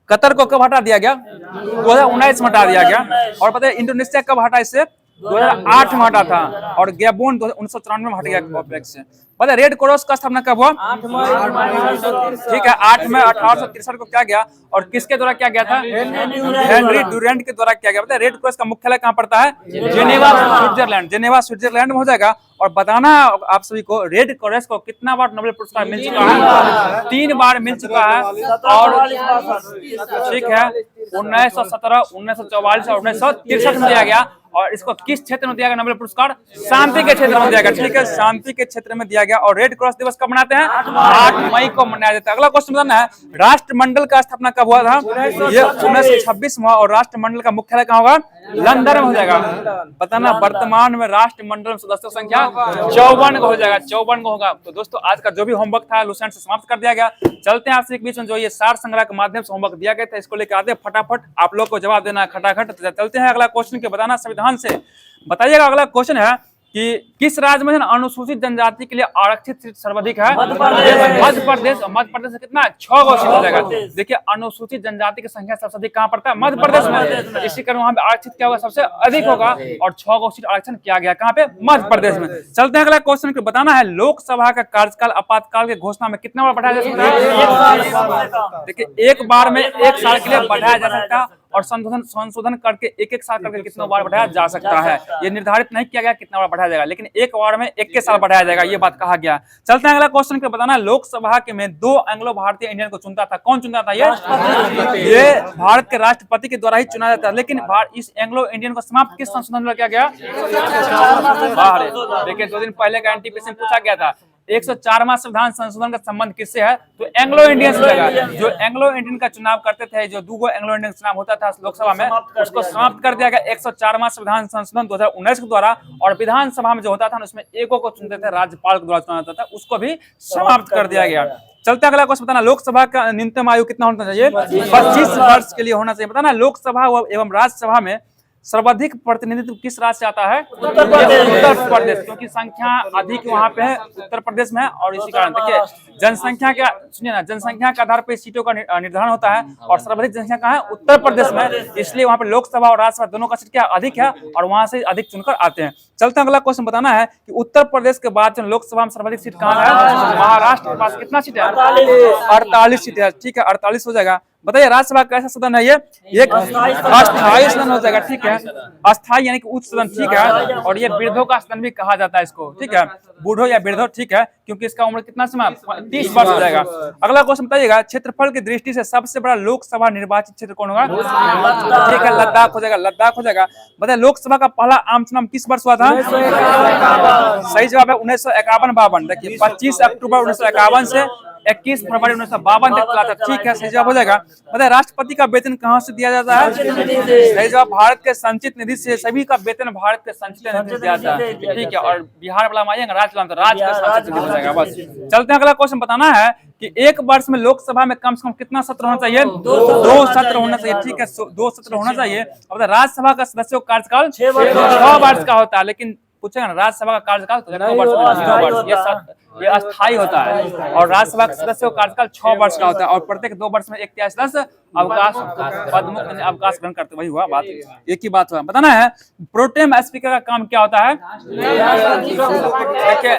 कतर को कब हटा दिया गया? 2019 में हटा दिया गया। और पता है इंडोनेशिया कब हटा इससे? 2008 में हटा था। और गैबोन 1994 में हट गया ओपेक से। पता है रेड क्रॉस का स्थापना कब हुआ? ठीक है 8 मई 1863 को क्या गया? और किसके द्वारा क्या गया था? हेनरी डुरेंट के द्वारा किया गया। पता है रेड क्रॉस का मुख्यालय कहाँ पड़ता है? जेनेवा स्विट्जरलैंड, जेनेवा स्विट्जरलैंड में हो जाएगा। और बताना आप सभी को रेड क्रॉस को कितना बार नोबेल पुरस्कार मिल चुका है? 3 बार मिल चुका है। और ठीक है 1917, 1944 और 1963 में दिया गया। और इसको किस क्षेत्र में दिया गया नोबेल पुरस्कार? शांति के क्षेत्र में दिया गया। ठीक है शांति के क्षेत्र में दिया गया। और रेड क्रॉस दिवस कब मनाते हैं? 8 मई को मनाया जाता है। अगला क्वेश्चन बताना है राष्ट्रमंडल का स्थापना कब हुआ था? ये 1926 में। और राष्ट्रमंडल का मुख्यालय कहाँ होगा? लंदन में हो जाएगा। बताना वर्तमान में राष्ट्रमंडल में सदस्यों की संख्या 54 को हो जाएगा, 54 को होगा। तो दोस्तों आज का जो भी होमवर्क था लुसेंट से समाप्त कर दिया गया। चलते हैं आपसे एक बीच में जो ये सार संग्रह के माध्यम से होमवर्क दिया गया था इसको लेकर आते फटाफट आप लोग को जवाब देना है खटाखट। चलते हैं अगला क्वेश्चन के बताना संविधान से। बताइएगा अगला क्वेश्चन है कि किस राज्य में अनुसूचित जनजाति के लिए आरक्षित सीट सर्वाधिक है? मध्य प्रदेश। मध्य प्रदेश से कितना? 6 गो सीट हो जाएगा। देखिए अनुसूचित जनजाति की संख्या सबसे अधिक कहाँ पड़ता है? मध्य प्रदेश में। इसी कारण वहां पे आरक्षित क्या होगा? सबसे अधिक होगा। और 6 गो सीट आरक्षण किया गया कहाँ पे? मध्य प्रदेश में। चलते हैं अगला क्वेश्चन को बताना है लोकसभा का कार्यकाल आपातकाल की घोषणा में कितना बार बढ़ाया जा सकता है? देखिए एक बार में 1 साल के लिए बढ़ाया जा सकता है। और संशोधन करके एक साल करके कितना बार बढ़ाया जा सकता है। ये निर्धारित नहीं किया गया कितना बार बढ़ाया जाएगा, लेकिन एक बार में 21 साल बढ़ाया जाएगा, ये बात कहा गया। चलते हैं अगला क्वेश्चन को बताना लोकसभा के में 2 एंग्लो भारतीय इंडियन को चुनता था। कौन चुनता था? ये भारत के राष्ट्रपति के द्वारा ही चुना जाता है। लेकिन इस एंग्लो इंडियन को समाप्त किस संशोधन में किया गया? देखिए 2 दिन पहले का एनटीपीसी में पूछा गया था 104वां संविधान संशोधन का संबंध किससे है? तो एंग्लो इंडियन से लगा। जो एंग्लो इंडियन का चुनाव करते थे, जो 2 एंग्लो इंडियन का चुनाव होता था लोकसभा में, उसको समाप्त कर दिया गया 104वां संविधान संशोधन 2019 के द्वारा। और विधानसभा में जो होता था उसमें एगो को चुनते थे, राज्यपाल के द्वारा चुना जाता था, उसको भी समाप्त कर दिया गया। चलते अगला क्वेश्चन बताना लोकसभा का न्यूनतम आयु कितना होना चाहिए? 25 वर्ष के लिए होना चाहिए। बताना लोकसभा एवं राज्यसभा में सर्वाधिक प्रतिनिधित्व किस राज्य से आता है? उत्तर प्रदेश, क्योंकि संख्या अधिक वहां पे है उत्तर प्रदेश में। और इसी कारण देखिए जनसंख्या का सुनिए ना, जनसंख्या के आधार पर सीटों का निर्धारण होता है। और सर्वाधिक जनसंख्या कहाँ है? उत्तर प्रदेश में। इसलिए वहां पे लोकसभा और राज्यसभा दोनों का सीट क्या अधिक है और वहां से अधिक चुनकर आते हैं। चलते हैं अगला क्वेश्चन बताना है कि उत्तर प्रदेश के बाद लोकसभा में सर्वाधिक सीट कहाँ है? महाराष्ट्र के पास कितना सीट है? 48 सीट है। ठीक है 48 हो जाएगा। बताइए राज्यसभा कैसा सदन है ये? एक अस्थायी सदन हो जाएगा, ठीक है। अस्थायी यानी कि उच्च सदन, ठीक है। और ये वृद्धों का सदन भी कहा जाता है इसको, ठीक है, बूढ़ो या वृद्धो, ठीक है, क्योंकि इसका उम्र कितना समय 30 वर्ष हो जाएगा। अगला क्वेश्चन बताइएगा, क्षेत्रफल की दृष्टि से सबसे बड़ा लोकसभा निर्वाचित क्षेत्र कौन होगा? ठीक है, लद्दाख हो जाएगा, लद्दाख हो जाएगा। बताइए लोकसभा का पहला आम चुनाव किस वर्ष हुआ था? सही जवाब है 1951-52। देखिए 25 अक्टूबर 1951 से 21 फरवरी 1952 तक चला था, ठीक है, सही जवाब हो जाएगा। बताइए राष्ट्रपति का वेतन कहाँ से दिया जाता है? सही जवाब भारत के संचित निधि से। सभी का वेतन भारत के संचित निधि से दिया जाता है, ठीक है। और बिहार वाला राज्य का संचित निधि हो जाएगा। बस चलते हैं, अगला क्वेश्चन बताना है कि एक वर्ष में लोकसभा में कम से कम कितना सत्र होना चाहिए? 2 सत्र होना चाहिए, ठीक है, 2 सत्र होना चाहिए। अब राज्यसभा का सदस्यों का कार्यकाल 6 वर्ष का होता है, लेकिन पूछेगा ना राज्यसभा का कार्यकाल तो 9 वर्ष, ये अस्थायी होता है। और राज्यसभा के सदस्यों का कार्यकाल 6 वर्ष का होता है और प्रत्येक 2 वर्ष में एक तिहाई सदस्य अवकाश पदमुक्त अवकाश ग्रहण करते। वही हुआ बात, एक ही बात हुआ। बताना है प्रोटेम स्पीकर का काम क्या होता है? देखिए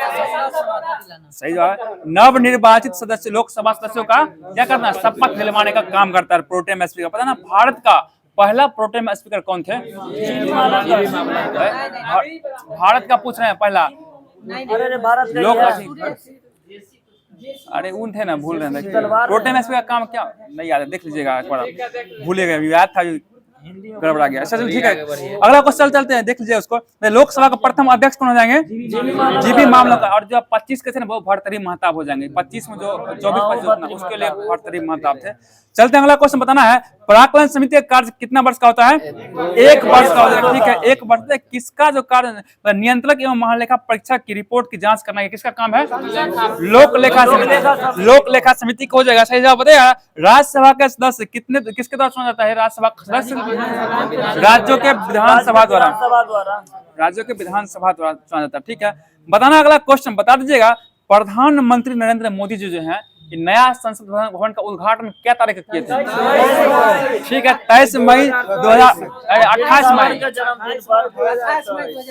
सही जवाब, नवनिर्वाचित सदस्य लोकसभा सदस्यों का क्या करना है? शपथ दिलवाने का काम करता है प्रोटेम स्पीकर। पता ना भारत का पहला प्रोटेम स्पीकर कौन थे? भारत का पूछ रहे हैं पहला लोक, अरे उन थे ना, भूल रहे हैं। प्रोटेम स्पीकर का काम क्या नहीं याद है, देख लीजिएगा एक बार, भूलिएगा, याद था गड़बड़ा गया। अच्छा ठीक है, अगला क्वेश्चन चलते हैं, देख लीजिए उसको। लोकसभा का प्रथम अध्यक्ष कौन हो जाएंगे? जीबी मामलंकर। और जो 25 के थे ना वो भर्तृहरि महताब हो जाएंगे। 25 में जो 24-25 उसके लिए भर्तृहरि महताब थे। चलते हैं, अगला क्वेश्चन बताना है प्राक्कलन समिति का कार्य कितना वर्ष का होता है? 1 वर्ष का होता है, ठीक है, 1 वर्ष। किसका जो कार्य नियंत्रक एवं महालेखा परीक्षक की रिपोर्ट की जांच करना है, किसका काम है? लोक लेखा समिति। लोक लेखा समिति को हो जाएगा, सही जवाब बताइए। राज्यसभा के सदस्य कितने किसके द्वारा चुना जाता है? राज्यसभा सदस्य राज्यों के विधानसभा द्वारा, राज्यों के विधानसभा द्वारा चुना जाता है, ठीक है। बताना अगला क्वेश्चन बता दीजिएगा, प्रधानमंत्री नरेंद्र मोदी जी जो है नया संसद भवन का उद्घाटन क्या तारीख किए थे? ठीक है 23 मई 28 मई,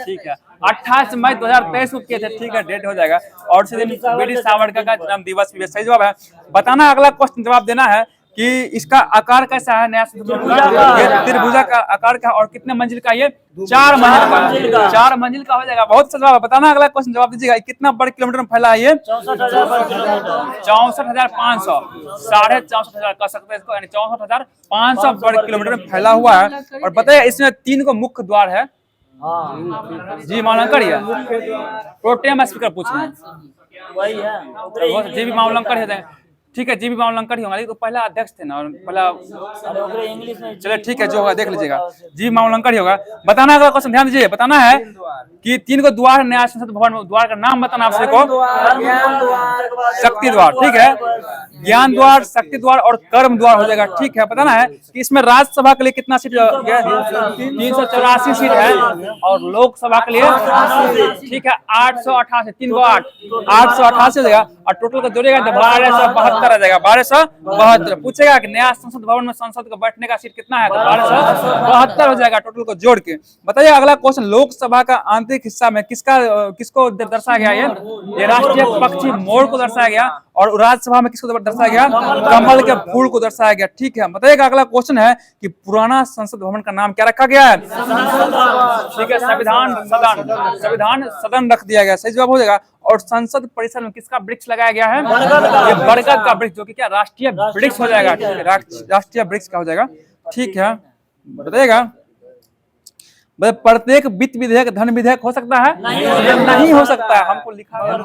ठीक है 28 मई 2023 को किए थे, ठीक है, डेट हो जाएगा। और उसी दिन वीर सावरकर का जन्म दिवस भी है, सही जवाब है। बताना अगला क्वेश्चन जवाब देना है कि इसका आकार कैसा है नया संसद भवन का? ये त्रिभुजा का आकार का। और कितने मंजिल का? ये 4 मंजिल का, 4 मंजिल का हो जाएगा। बहुत सही जवाब है। बताना अगला क्वेश्चन जवाब दीजिएगा, कितना वर्ग किलोमीटर में फैला है ये? 64,500, 64,500 कह सकते हैं इसको, यानी 64,500 वर्ग किलोमीटर में फैला हुआ है। और बताइए इसमें 3 को मुख्य द्वार है। जी मावलंकर ही है, प्रोटेम स्पीकर पूछ रहे हैं, वही है जी मावलंकर है, ठीक है, जीबी मावलंकर ही होंगे, तो पहला अध्यक्ष थे ना, और पहला इंग्लिश में, चलिए ठीक है, जो होगा देख लीजिएगा, जीबी मावलंकर ही होगा। बताना अगला क्वेश्चन ध्यान दीजिए, बताना है कि 3 को द्वार नया संसद भवन में, द्वार का नाम बताना आपसे को। शक्ति द्वार, ठीक है, ज्ञान द्वार, शक्ति द्वार और कर्म द्वार हो जाएगा, ठीक है। बताना है कि इसमें राज्यसभा के लिए कितना सीट? 384 सीट है और लोकसभा के लिए, ठीक है, 888, 3 को 8, 888 हो जाएगा। और टोटल का जोड़ेगा तो 1272 आ जाएगा, 1272। पूछेगा कि नया संसद भवन में संसद को बैठने का सीट कितना है, तो 1272 हो जाएगा टोटल को जोड़ के। बताइए अगला क्वेश्चन, लोकसभा का आंतरिक हिस्सा में किसको दर्शाया गया? ये राष्ट्रीय पक्षी मोर को दर्शाया गया। और राज्यसभा में किसको दर्शाया गया? कमल के फूल को दर्शाया गया, ठीक है। बताइएगा अगला क्वेश्चन है कि पुराना संसद भवन का नाम क्या रखा गया है? ठीक है, संविधान सदन, संविधान सदन रख दिया गया, सही जवाब हो जाएगा। और संसद परिसर में किसका वृक्ष लगाया गया है? ये बरगद का वृक्ष, जो कि क्या राष्ट्रीय वृक्ष हो जाएगा, ठीक है, राष्ट्रीय वृक्ष का हो जाएगा, ठीक है। बताइएगा प्रत्येक वित्त विधेयक धन विधेयक हो सकता है? नहीं हो सकता है, हमको लिखा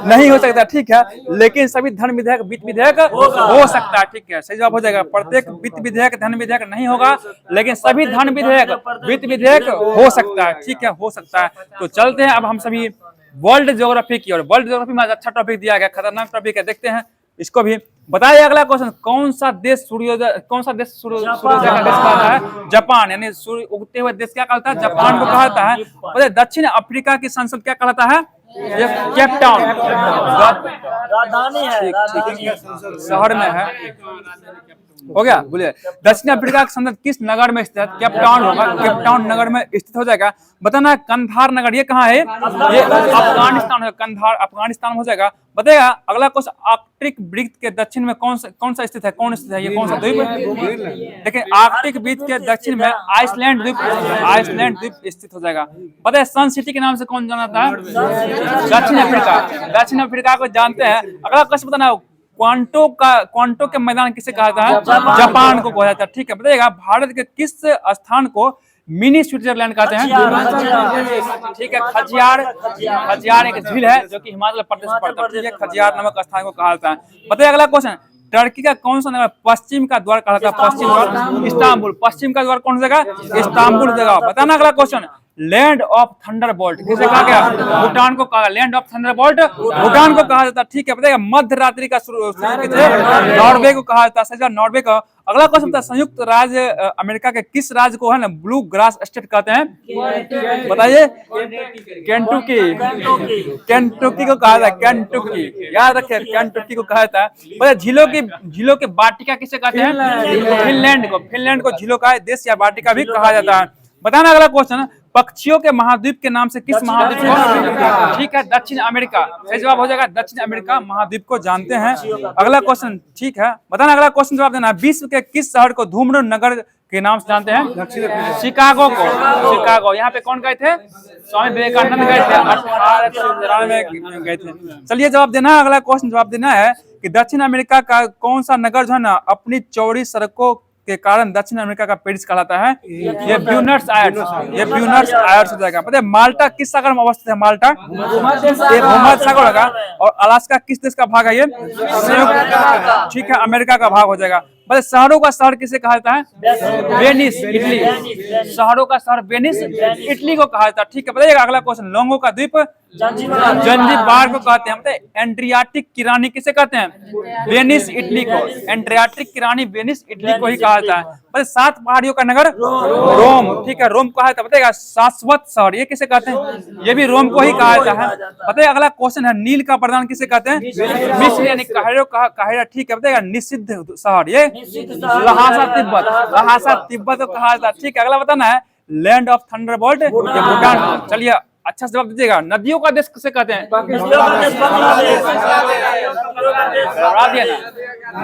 नहीं हो सकता, ठीक है, लेकिन सभी धन विधेयक वित्त विधेयक हो सकता है, ठीक है, सही जवाब हो जाएगा। प्रत्येक वित्त विधेयक धन विधेयक नहीं होगा, लेकिन सभी धन विधेयक वित्त विधेयक हो सकता है, ठीक है, हो सकता है। तो चलते हैं अब हम सभी वर्ल्ड ज्योग्राफी की। और वर्ल्ड ज्योग्राफी में अच्छा टॉपिक दिया गया, खतरनाक टॉपिक है, देखते हैं इसको भी। बताइए अगला क्वेश्चन, कौन सा देश सूर्योदय का देश कहलाता है? जापान, यानी सूर्य उगते हुए देश क्या कहलाता है? जापान को कहलाता है। बताइए दक्षिण अफ्रीका की संसद क्या कहलाता है? केप टाउन, राजधानी है, शहर में है, हो गया, बोलिए। दक्षिण अफ्रीका की संसद किस नगर में स्थित है? केप टाउन होगा, केप टाउन नगर में स्थित हो जाएगा। बताना कंधार नगर ये कहाँ है? ये अफगानिस्तान है, कंधार अफगानिस्तान हो जाएगा। बताएगा अगला क्वेश्चन, आर्कटिक वृत्त के दक्षिण में कौन सा स्थित है? कौन स्थित है? ये कौन सा द्वीप? देखिए आर्कटिक वृत्त के दक्षिण में आइसलैंड द्वीप स्थित हो जाएगा। पता है सन सिटी के नाम से कौन जाना था? दक्षिण अफ्रीका। दक्षिण अफ्रीका को जानते हैं। अगला क्वेश्चन बताना, क्वांटो के मैदान किसे कहा जाता है? जापान को कहा जाता है। ठीक है, बताइएगा भारत के किस स्थान को मिनी स्विट्जरलैंड कहते हैं? ठीक है, खजियार एक झील है जो कि हिमाचल प्रदेश में पड़ता है। ठीक है, खजियार नामक स्थान को कहा जाता है। बताइए अगला क्वेश्चन, टर्की का कौन सा नगर पश्चिम का द्वार कहा जाता है? पश्चिम द्वार इस्तांबुल। पश्चिम का द्वार कौन सा जगह? इस्तांबुल जगह। बताना अगला क्वेश्चन, लैंड ऑफ थंडरबोल्ट किसे कहा गया? भूटान को कहा। लैंड ऑफ थंडरबोल्ट भूटान को कहा जाता है। ठीक है, बताइएगा मध्य रात्रि का शुरू नॉर्वे को कहा जाता है। नॉर्वे का। अगला क्वेश्चन था, संयुक्त राज्य अमेरिका के किस राज्य को है ना ब्लू ग्रास स्टेट कहते हैं? बताइए। केंटुकी को कहा जाता है। केंटुकी याद रखिए, केंटुकी को कहा जाता है। झीलों के वाटिका किसे कहते हैं? फिनलैंड को झीलों का देश या वाटिका भी कहा जाता है। बताना अगला क्वेश्चन, पक्षियों के महाद्वीप के नाम से किस महाद्वीप को? ठीक है, दक्षिण अमेरिका। सही जवाब हो जाएगा दक्षिण अमेरिका महाद्वीप को जानते हैं। अगला क्वेश्चन, ठीक है, बताना अगला क्वेश्चन जवाब देना, विश्व के किस शहर को धूम्र नगर के नाम से जानते हैं? शिकागो को। शिकागो। यहाँ पे कौन गए थे? स्वामी विवेकानंद गए थे, 1893 में गए थे। चलिए जवाब देना, अगला क्वेश्चन जवाब देना है कि दक्षिण अमेरिका का कौन सा नगर जो है ना अपनी चौड़ी सड़कों के कारण दक्षिण अमेरिका का पेरिस कहलाता है? ये ब्यूनस आयर्स हो जाएगा। पता है माल्टा किस सागर में अवस्थित है? माल्टा ये भूमध्य सागर होगा। और अलास्का किस देश का भाग है? ये संयुक्त, ठीक है, अमेरिका का भाग हो जाएगा। बस शहरों का शहर किसे कहा जाता है? Venice, Italy. शहरों का शहर वेनिस, इटली को कहा जाता है। ठीक है, बताइएगा अगला क्वेश्चन, लोंगो का द्वीप जंजीबार को कहते हैं। एड्रियाटिक की रानी किसे कहते हैं? वेनिस, इटली को। एड्रियाटिक की रानी वेनिस, इटली को ही कहा जाता है। बस 7 पहाड़ियों का नगर रोम। ठीक है, रोम कहा जाता है। बताइएगा शाश्वत शहर ये किसे कहते हैं? ये भी रोम को ही कहा जाता है। बताइए अगला क्वेश्चन है, नील का प्रदान किसे कहते हैं? मिस्र यानी काहिरा। ठीक है, बताइएगा निषिद्ध शहर ये लहासा तिब्बत को कहा जाता है। ठीक है, अगला बताना है, लैंड ऑफ थंडरबोल्ट ये भूटान। चलिए अच्छा से जवाब दीजिएगा, नदियों का देश किसे कहते हैं?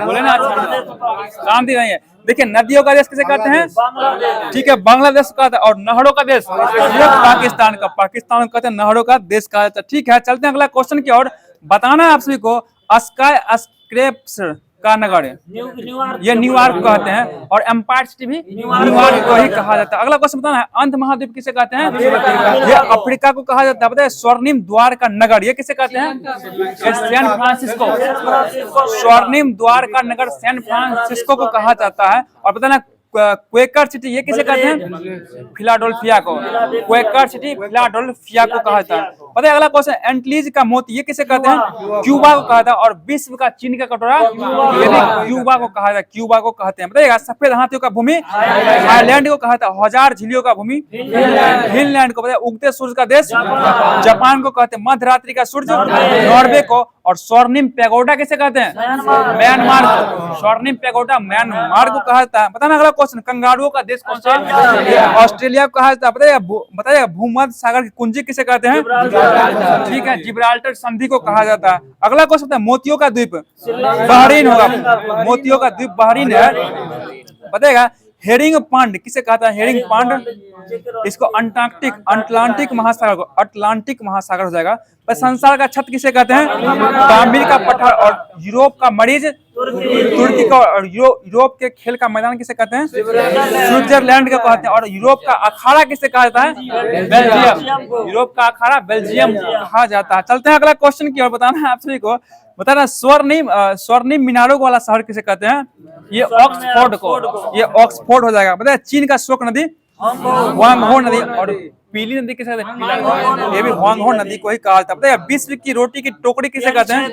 बोले ना, शांति नहीं है। देखिए नदियों का देश किसे कहते हैं? ठीक है, बांग्लादेश कहता है। और नहरों का देश पाकिस्तान का। पाकिस्तान कहते हैं नहरों का देश कहा जाता है। ठीक है, चलते हैं अगला क्वेश्चन की ओर। बताना है आप सभी को, स्काई स्क्रैप्स का नगर ये न्यूयॉर्क कहते हैं। और एम्पायर सिटी भी न्यूयॉर्क को ही कहा जाता है। अगला क्वेश्चन बताना है, अंध महाद्वीप किसे कहते हैं? ये अफ्रीका को कहा जाता है। बताइए स्वर्णिम द्वार का नगर ये किसे कहते हैं? San Francisco. स्वर्णिम द्वार का नगर सैन फ्रांसिस्को को कहा जाता है। और बताना क्वेकर सिटी ये किसे कहते हैं? फिलाडेल्फिया को। क्वेकर सिटी फिलाडेल्फिया को कहा जाता है। पता है अगला क्वेश्चन, एंटीलीज का मोती ये किसे कहते हैं? क्यूबा को कहा था। और विश्व का चीन का कटोरा ये भी क्यूबा को कहा था। क्यूबा को कहते हैं। बताइएगा सफेद हाथियों का भूमि थाईलैंड को कहा था। हजार झीलों का भूमि फिनलैंड को। बताइए उगते सूर्य का देश जापान को कहते हैं। मध्यरात्रि का सूर्य नॉर्वे को। और स्वर्णिम पैगोडा किसे कहते हैं? म्यांमार को। स्वर्णिम पैगोडा म्यांमार को कहा जाता है। बताना अगला क्वेश्चन, कंगारुओं का देश कौन सा है? ऑस्ट्रेलिया को कहा जाता है। बताइए भूमध्य सागर की कुंजी किसे कहते हैं? ठीक है, जिब्राल्टर संधि को कहा जाता है। अगला क्वेश्चन है, मोतियों का द्वीप बहरीन होगा। मोतियों का द्वीप बहरीन है। बताइएगा हेरिंग पांड किसे कहता है? हेरिंग पांड इसको अटलांटिक महासागर हो जाएगा। पर संसार का छत किसे कहते हैं? तामिल का पठार। और यूरोप का मरीज तुर्की को। और यूरोप के खेल का मैदान किसे कहते हैं? स्विट्जरलैंड को कहते हैं। और यूरोप का अखाड़ा किसे कहा जाता है? बेल्जियम। यूरोप का अखाड़ा बेल्जियम कहा जाता है। चलते हैं अगला क्वेश्चन की ओर। बताना है आप सभी को, बताना स्वर्णिम मीनारों वाला शहर किसे कहते हैं? ये ऑक्सफोर्ड को। ये ऑक्सफोर्ड हो जाएगा। बताया चीन का शोक नदी हुआंगहो नदी। और पीली नदी किसे कहते हैं? ये भी हुआंगहो नदी को ही कहा जाता है। बताइए विश्व की रोटी की टोकरी किसे कहते हैं?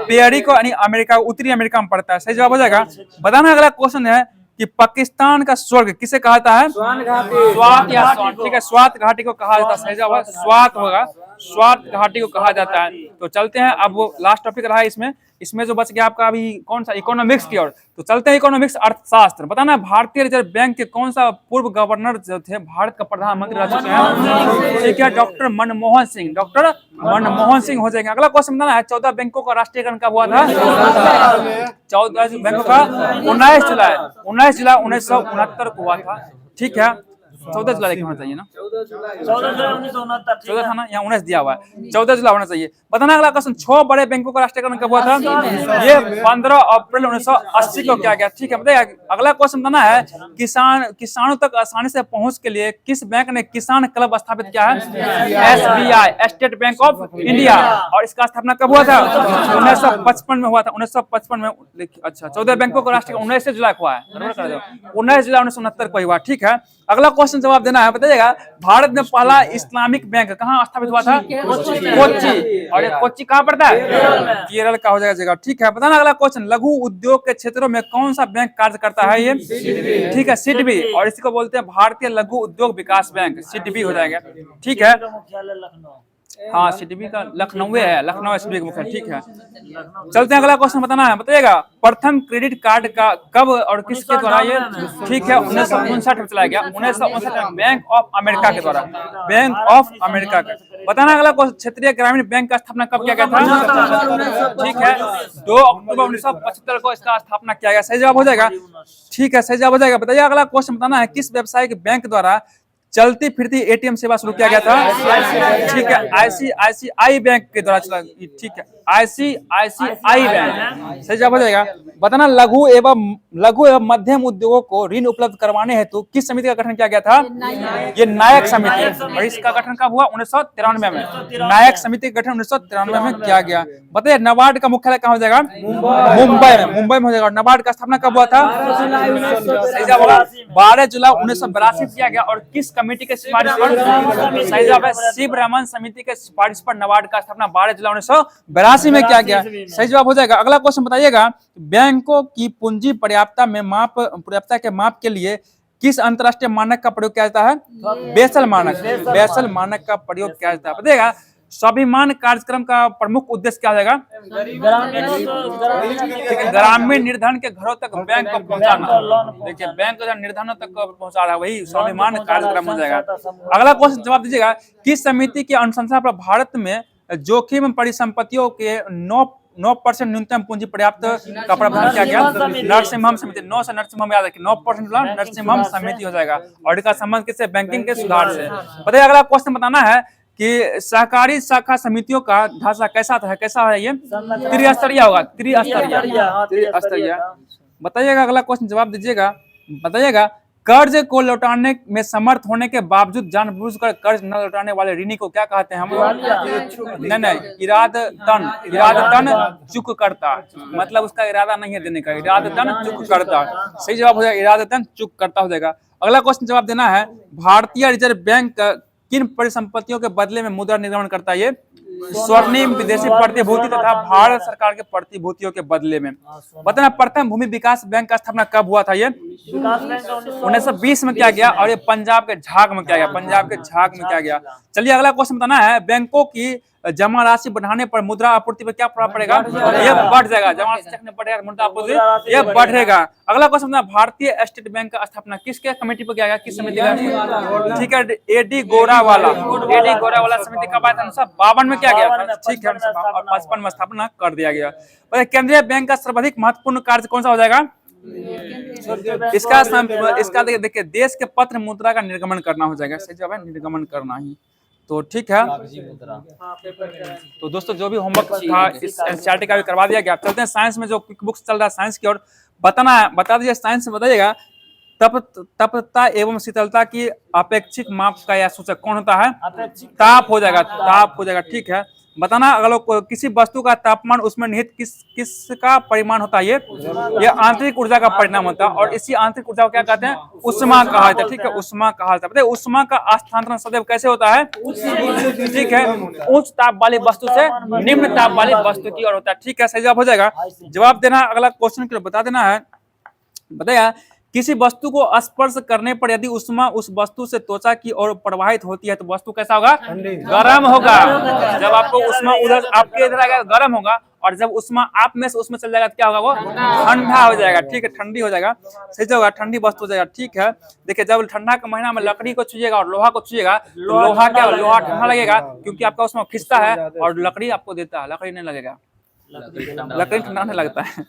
पेरी को। यानी अमेरिका, उत्तरी अमेरिका में पड़ता है। सही जवाब हो जाएगा। बताना अगला क्वेश्चन है कि पाकिस्तान का स्वर्ग किसे कहा जाता है? स्वात या स्वात। ठीक है, स्वात घाटी को कहा जाता है। सही जवाब स्वात होगा। स्वात घाटी को कहा जाता है। तो चलते हैं, अब वो लास्ट टॉपिक रहा है इसमें इसमें जो बच गया आपका अभी कौन सा, इकोनॉमिक्स की ओर। तो चलते हैं इकोनॉमिक्स, अर्थशास्त्र। बताना भारतीय रिजर्व बैंक के कौन सा पूर्व गवर्नर जो थे भारत का प्रधानमंत्री रह चुके हैं? ठीक है, डॉक्टर मनमोहन सिंह। डॉक्टर मनमोहन सिंह हो जाएंगे। अगला क्वेश्चन बताना है 14 बैंकों का राष्ट्रीयकरण कब हुआ था? 14 बैंकों का 19 जुलाई 1969 को हुआ था। ठीक है, 14 जुलाई होना चाहिए ना, 14 था ना, यहाँ 19 दिया हुआ है, 14 जुलाई होना चाहिए। बताना अगला क्वेश्चन, 6 बड़े बैंकों का राष्ट्रीयकरण कब हुआ था? ये 15 अप्रैल 1980 को किया गया। ठीक है, बताइए अगला क्वेश्चन बताना है, किसानों तक आसानी से पहुंच के लिए किस बैंक ने किसान क्लब स्थापित किया है? SBI, state bank of India. और इसका स्थापना कब हुआ था? 1955 में हुआ था, 1955 में। अच्छा, 14 बैंकों का राष्ट्रीय 19 जुलाई को हुआ है, 19 जुलाई 1969 को हुआ। ठीक है, अगला क्वेश्चन जवाब देना है। बताइएगा भारत में पहला इस्लामिक बैंक कहाँ स्थापित हुआ था? कोच्चि। और ये कोच्चि कहाँ पड़ता है? केरल का हो जाएगा जगह। ठीक है, बताना अगला क्वेश्चन, लघु उद्योग के क्षेत्रों में कौन सा बैंक कार्य करता है? ये ठीक है, सिडबी। और इसी को बोलते हैं भारतीय लघु उद्योग विकास बैंक, सिडबी हो जाएगा। ठीक है, हाँ, सिडबी का लखनऊ है, लखनऊ एसबीआई का मुख्य। ठीक है, चलते हैं अगला क्वेश्चन बताना है। बताइएगा प्रथम क्रेडिट कार्ड का कब और किसके द्वारा ये? ठीक है, 1959 में चलाया गया, 1959 में बैंक ऑफ अमेरिका के द्वारा, बैंक ऑफ अमेरिका का। बताना अगला क्वेश्चन, क्षेत्रीय ग्रामीण बैंक का स्थापना कब किया गया था? ठीक है, 2 अक्टूबर 1975 को इसका स्थापना किया गया। सही जवाब हो जाएगा। ठीक है, सही जवाब हो जाएगा। बताइए अगला क्वेश्चन बताना है, किस व्यावसायिक बैंक द्वारा चलती फिरती एटीएम सेवा शुरू किया गया था? ठीक है, आईसीआईसीआई बैंक के द्वारा चला। ठीक है, आईसीआईसीआई बैंक। सही जवाब हो जाएगा। बताना लघु एवं मध्यम उद्योगों को ऋण उपलब्ध करवाने हेतु किस समिति का गठन किया गया था? ये नायक समिति। और इसका गठन कब हुआ? 1993 में। नायक समिति का गठन 1993 में किया गया। बताइए नाबार्ड का मुख्यालय कहाँ हो जाएगा? मुंबई में हो जाएगा। नाबार्ड का स्थापना कब हुआ था? सही जवाब होगा 12 जुलाई 1982 किया गया। और किस कमेटी के सिफारिश पर? सही जवाब है शिवरमन समिति के सिफारिश पर नाबार्ड का स्थापना 12 जुलाई 1982 में किया गया। सही जवाब हो जाएगा। अगला क्वेश्चन बताइएगा, बैंकों की पूंजी पर्याप्तता के माप के लिए किस अंतरराष्ट्रीय मानक का प्रयोग किया जाता है? बेसल मानक। बेसल मानक का प्रयोग किया जाता है। बताइएगा स्वाभिमान कार्यक्रम का प्रमुख उद्देश्य क्या रहेगा? ग्रामीण निर्धन के घरों तक बैंक को पहुंचाना। देखिए बैंक निर्धनों तक पहुंचा रहा है, वही स्वाभिमान कार्यक्रम हो जाएगा। अगला क्वेश्चन जवाब दीजिएगा, किस समिति की अनुशंसा पर भारत में जोखिम परिसंपत्तियों के 9% न्यूनतम पूंजी पर्याप्त का प्रावधान किया गया? नरसिम्हम समिति। 9 से नरसिम्हम याद रखिए, 9% नरसिम्हम समिति हो जाएगा। और इसका संबंध किससे? बैंकिंग के सुधार से। बताइए अगला क्वेश्चन बताना है कि सहकारी शाखा समितियों का ढांचा कैसा है? ये त्रिस्तरीय होगा, त्रिस्तरीय। बताइएगा अगला क्वेश्चन जवाब दीजिएगा। बताइएगा कर्ज को लौटाने में समर्थ होने के बावजूद जानबूझकर कर्ज न लौटाने वाले ऋणी को क्या कहते हैं हम? नहीं, इरादतन चूक करता, मतलब उसका इरादा नहीं है देने का, इरादतन चूक करता। सही जवाब हो जाएगा, इरादतन चूक करता हो जाएगा। अगला क्वेश्चन जवाब देना है, भारतीय रिजर्व बैंक किन परिसंपत्तियों के बदले में मुद्रा निर्गमन करता है? ये स्वर्णिम विदेशी प्रतिभूति तथा भारत सरकार के प्रतिभूतियों के बदले में। बताना प्रथम भूमि विकास बैंक का स्थापना कब हुआ था? ये 1920 में किया गया। और ये पंजाब के झाग में किया गया। चलिए अगला क्वेश्चन बताना है, बैंकों की जमा राशि बढ़ाने पर मुद्रा आपूर्ति पर क्या प्रभाव पड़ेगा? ये बढ़ जाएगा। जमा राशि बढ़ेगा, मुद्रा आपूर्ति ये बढ़ेगा। अगला क्वेश्चन, भारतीय स्टेट बैंक का स्थापना किसके कमेटी पर किया गया? किस समिति का? ठीक है, एडी गोरावाला समिति कब आया था? 1952 में किया गया था। ठीक है, 55 में स्थापना कर दिया गया। केंद्रीय बैंक का सर्वाधिक महत्वपूर्ण कार्य कौन सा हो जाएगा? इसका देखिए देश के पत्र मुद्रा का निर्गमन करना हो जाएगा। सही जवाब है निर्गमन करना ही। तो ठीक है, तो दोस्तों जो भी होमवर्क था इस एनसीईआरटी का भी करवा दिया गया। चलते हैं साइंस में, जो क्विक बुक्स चल रहा है साइंस की ओर। बता दीजिए साइंस में बताइएगा, तप्तता एवं शीतलता की अपेक्षित माप का यह सूचक कौन होता है? ताप हो जाएगा। ठीक है, बताना अगर किसी वस्तु का तापमान उसमें निहित किसका परिमाण होता है? ये आंतरिक ऊर्जा का परिणाम होता है। और इसी आंतरिक ऊर्जा को क्या कहते हैं? उष्मा कहा जाता है। ठीक है, उष्मा कहा जाता है। उष्मा का स्थानांतरण सदैव कैसे होता है? ठीक है, उच्च ताप वाली वस्तु से निम्न ताप वाली वस्तु की ओर होता है। ठीक है, सही जवाब हो जाएगा। जवाब देना अगला क्वेश्चन के लिए बता देना है। बताया किसी वस्तु को स्पर्श करने पर यदि उष्मा उस वस्तु से त्वचा की ओर प्रवाहित होती है तो वस्तु कैसा होगा? गर्म होगा। जब आपको उष्मा उधर आपके इधर आएगा गर्म होगा, और जब उष्मा आप में से उसमें चल जाएगा तो क्या होगा, वो ठंडा हो जाएगा। ठीक है, ठंडी हो जाएगा, सही होगा, ठंडी वस्तु हो जाएगा। ठीक है, देखिए जब ठंडा के महीना में लकड़ी को छुएगा और लोहा को छुएगा तो लोहा क्या, लोहा ठंडा लगेगा क्योंकि आपका उसमें खिंचता है, और लकड़ी आपको देता है, लकड़ी नहीं लगेगा, लकड़ी ठंडा नहीं लगता है।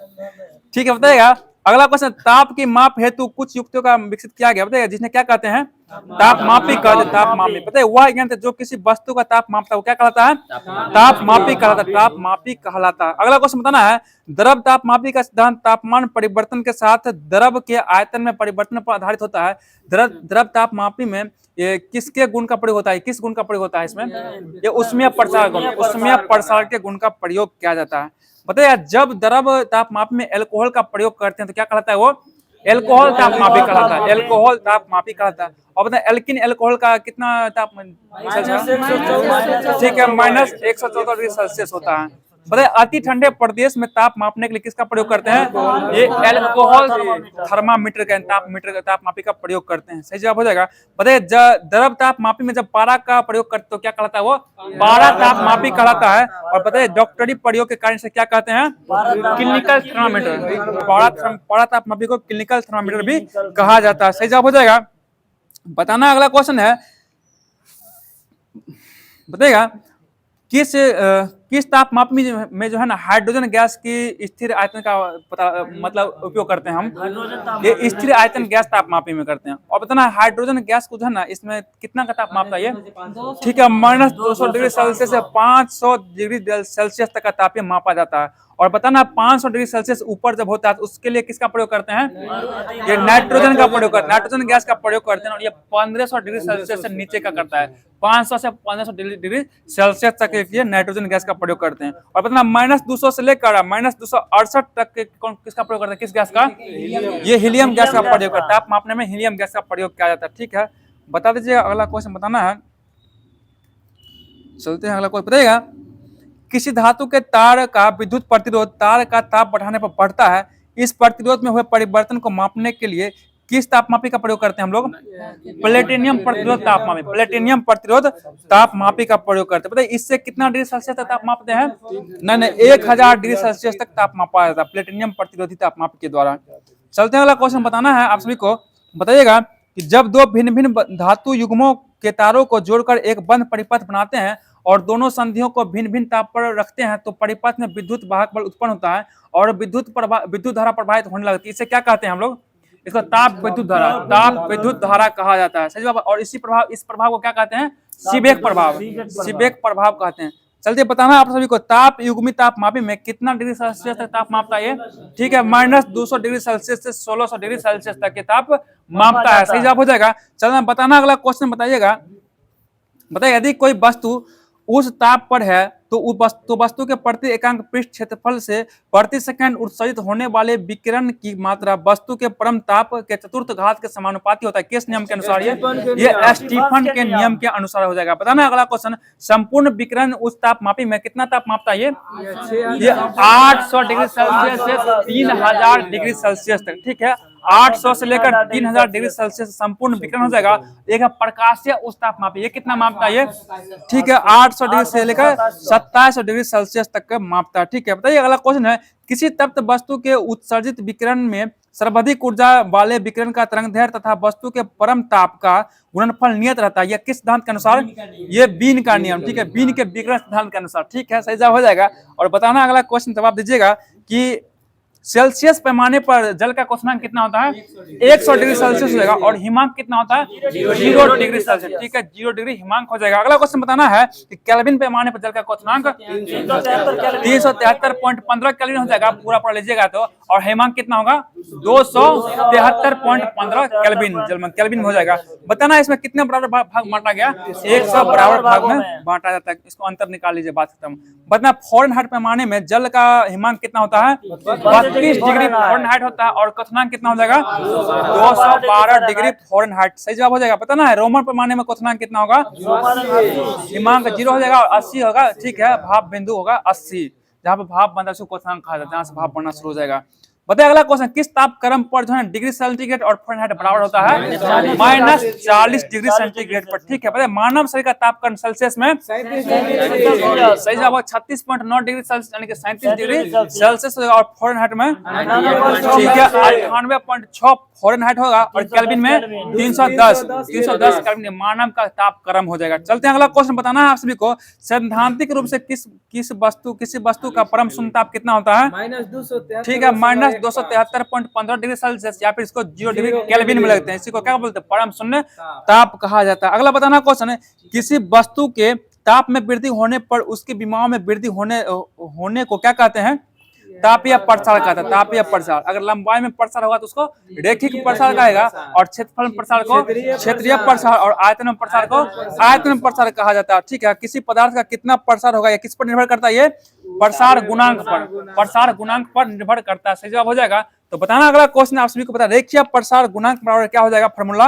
ठीक है, बताइएगा अगला क्वेश्चन, ताप की माप हेतु कुछ युक्तियों का विकसित किया गया, बताइए जिसने क्या कहते हैं, ताप मापी कहते हैं। ताप मापी बताइए वह यंत्र जो किसी वस्तु का ताप मापता है वो क्या कहलाता है, ताप मापी कहलाता है, ताप मापी कहलाता है। अगला क्वेश्चन बताना है, द्रव ताप मापी का सिद्धांत तापमान परिवर्तन के साथ द्रव के आयतन में परिवर्तन पर आधारित होता है। द्रव ताप मापी में ये किसके गुण का प्रयोग होता है, किस गुण का प्रयोग होता है इसमें, ये उष्मीय प्रसार गुण, उष्मीय प्रसार के गुण का प्रयोग किया जाता है। बताइए जब द्रव ताप माप में अल्कोहल का प्रयोग करते हैं तो क्या कहलाता है, वो अल्कोहल ताप मापी कहलाता है, अल्कोहल ताप मापी कहलाता है। और बताए एल्किन अल्कोहल का कितना ताप, ठीक है, -114 डिग्री सेल्सियस होता है। बताइए अति ठंडे प्रदेश में ताप मापने के लिए किसका प्रयोग करते हैं, ये अल्कोहल थर्मामीटर का, ताप मापी का प्रयोग करते हैं, सही जवाब हो जाएगा। बताइए द्रव ताप मापी में जब पारा का प्रयोग करते तो क्या कहलाता है, वो पारा ताप मापी कहलाता है। और बताइए डॉक्टरी प्रयोग के कारण से क्या कहते हैं, क्लिनिकल थर्मामीटर, पारा ताप मापी को क्लिनिकल थर्मामीटर भी कहा जाता है, सही जवाब हो जाएगा। बताना अगला क्वेश्चन है, बताइएगा किस ताप माप में जो है ना हाइड्रोजन गैस की स्थिर आयतन का पता, मतलब उपयोग करते हैं हम, ये स्थिर आयतन गैस ताप मापी में करते हैं। और बताना हाइड्रोजन गैस को जो है ना इसमें कितना का ताप मापता है ये, ठीक है, -200 डिग्री सेल्सियस से 500 डिग्री सेल्सियस तक का ताप मापा जाता है। और बताना 500 डिग्री सेल्सियस ऊपर जब होता है तो उसके लिए किसका प्रयोग करते हैं, ये नाइट्रोजन का प्रयोग करते हैं, नाइट्रोजन गैस का प्रयोग करते हैं। और ये 1500 डिग्री सेल्सियस से नीचे का करता है, 500 से 1500 डिग्री सेल्सियस तक के लिए नाइट्रोजन गैस का प्रयोग करते हैं। और बताना -200 से लेकर -268 तक के किसका प्रयोग करते हैं, किस गैस का, ये हीलियम गैस का प्रयोग करता है, ताप मापने में हीलियम गैस का प्रयोग किया जाता है। ठीक है, बता दीजिएगा अगला क्वेश्चन बताना है, चलते हैं अगला क्वेश्चन। बताइएगा किसी धातु के तार का विद्युत प्रतिरोध तार का ताप बढ़ाने पर बढ़ता है, इस प्रतिरोध में हुए परिवर्तन को मापने के लिए किस तापमापी का प्रयोग करते हैं हम लोग, प्लेटिनियम प्रतिरोध तापमापी, प्लेटिनियम प्रतिरोध तापमापी का प्रयोग करते हैं। बताइए इससे कितना डिग्री सेल्सियस तक ताप मापते हैं, नहीं 1000 डिग्री सेल्सियस तक ताप मापा जाता है प्लेटिनियम प्रतिरोधी तापमापी के द्वारा। चलते हैं अगला क्वेश्चन बताना है आप सभी को। बताइएगा कि जब दो भिन्न भिन्न धातु युग्मों के तारों को जोड़कर एक बंद परिपथ बनाते हैं और दोनों संधियों को भिन्न भिन्न ताप पर रखते हैं तो परिपथ में विद्युत वाहक बल उत्पन्न होता है और विद्युत धारा प्रवाहित होने लगती है। इसे क्या कहते हैं हम लोग, इसको ताप विद्युत धारा, ताप विद्युत धारा कहा जाता है, सही जवाब। और इस प्रभाव को क्या कहते हैं, सीबेक प्रभाव, सीबेक प्रभाव कहते हैं। चलिए बताना आप सभी को, ताप युग्मी ताप मापी में कितना डिग्री सेल्सियस तक ताप मापता है, ठीक है, -200 डिग्री सेल्सियस से 1600 डिग्री सेल्सियस तक के ताप मापता है, सही जवाब हो जाएगा। चलना बताना अगला क्वेश्चन बताइएगा। बताइए यदि कोई वस्तु उस ताप पर है तो वस्तु के प्रति एकांक पृष्ठ क्षेत्रफल से प्रति सेकंड उत्सर्जित होने वाले विकिरण की मात्रा वस्तु के परम ताप के चतुर्थ घात के समानुपाती होता है। किस नियम के अनुसार, ये स्टीफन के नियम के अनुसार हो जाएगा। बताना अगला क्वेश्चन, संपूर्ण विकिरण उस तापमापी में कितना ताप मापता है, ये 800 डिग्री सेल्सियस से 3000 डिग्री सेल्सियस तक, ठीक है, 800 से लेकर 3000 डिग्री सेल्सियस संपूर्ण विकिरण हो जाएगा। एक प्रकाशीय उस तापमापी, ये कितना मापता है, ठीक है, 800 डिग्री से लेकर 2700 डिग्री सेल्सियस तक का मापता है। ठीक है, बताइए अगला क्वेश्चन है, किसी तप्त वस्तु के उत्सर्जित विकिरण में सर्वाधिक ऊर्जा वाले विकिरण का तरंगदैर्घ्य तथा वस्तु के परम ताप का गुणनफल नियत रहता है। यह किस सिद्धांत के अनुसार, ये बीन का नियम, ठीक है, बीन के विकिरण सिद्धांत के अनुसार, ठीक है, सही जवाब हो जाएगा। और बताना अगला क्वेश्चन जवाब दीजिएगा कि सेल्सियस पैमाने पर जल का क्वथनांक कितना होता है, 100 डिग्री सेल्सियस हो जाएगा। और हिमांक कितना होता है, 0 डिग्री सेल्सियस, ठीक है, 0 डिग्री हिमांक हो जाएगा। अगला क्वेश्चन बताना है कि केल्विन पैमाने पर जल का क्वथनांक 373.15 केल्विन हो जाएगा, पूरा पढ़ लीजिएगा तो। और हिमांक कितना होगा, 273.15 केल्विन, केल्विन हो जाएगा। बताना इसमें कितने बराबर भाग बांटा गया, 100 बराबर भाग में बांटा जाता है। इसको अंतर निकाल लीजिए, बात खत्म। बताना फ़ारेनहाइट पैमाने में जल का हिमांक कितना होता है, 32 डिग्री फ़ारेनहाइट होता है। और क्वथनांक कितना हो जाएगा, 212 डिग्री फ़ारेनहाइट, सही जवाब हो जाएगा। पता ना है रोमन पैमाने में क्वथनांक कितना होगा, हिमांक 0 हो जाएगा और 80 होगा, ठीक है, भाप बिंदु होगा 80, जहाँ पे भाप बनता है उसको क्वथनांक कहा जाता है, जहाँ से भाप बनना शुरू हो जाएगा। बताइए अगला क्वेश्चन, किस तापक्रम पर जो है डिग्री सेंटीग्रेड और फ़ारेनहाइट बराबर होता है? -40 डिग्री सेंटीग्रेड पर। ठीक है, बताइए मानव शरीर का तापक्रम सेल्सियस में सही जवाब 36.9 डिग्री सेल्सियस यानी कि 37 डिग्री सेल्सियस और फ़ारेनहाइट में ठीक है 98.6 फ़ारेनहाइट होगा और केल्विन में 310 केल्विन मानव का तापक्रम हो जाएगा। चलते हैं अगला क्वेश्चन, बताना है आप सभी को सैद्धांतिक रूप से किसी वस्तु का परम शून्य ताप कितना होता है? ठीक है -273.15 डिग्री सेल्सियस या फिर इसको 0 डिग्री केल्विन में लगते हैं। इसी को क्या बोलते हैं? परम शून्य ताप कहा जाता है। अगला बताना क्वेश्चन है, किसी वस्तु के ताप में वृद्धि होने पर उसके विमाओं में वृद्धि होने को क्या कहते हैं? तापीय प्रसार कहता है। तापीय प्रसार, अगर लंबाई में प्रसार होगा तो उसको रेखिक प्रसार कहेगा और क्षेत्रफल में प्रसार को क्षेत्रीय प्रसार और आयतन में प्रसार को आयतन प्रसार कहा जाता है। ठीक है, किसी पदार्थ का कितना प्रसार होगा या किस पर निर्भर करता है? ये प्रसार गुणांक पर निर्भर करता है। सही जवाब हो जाएगा। तो बताना अगला क्वेश्चन आप सभी को पता, रेखीय प्रसार गुणांक बराबर क्या हो जाएगा? फॉर्मूला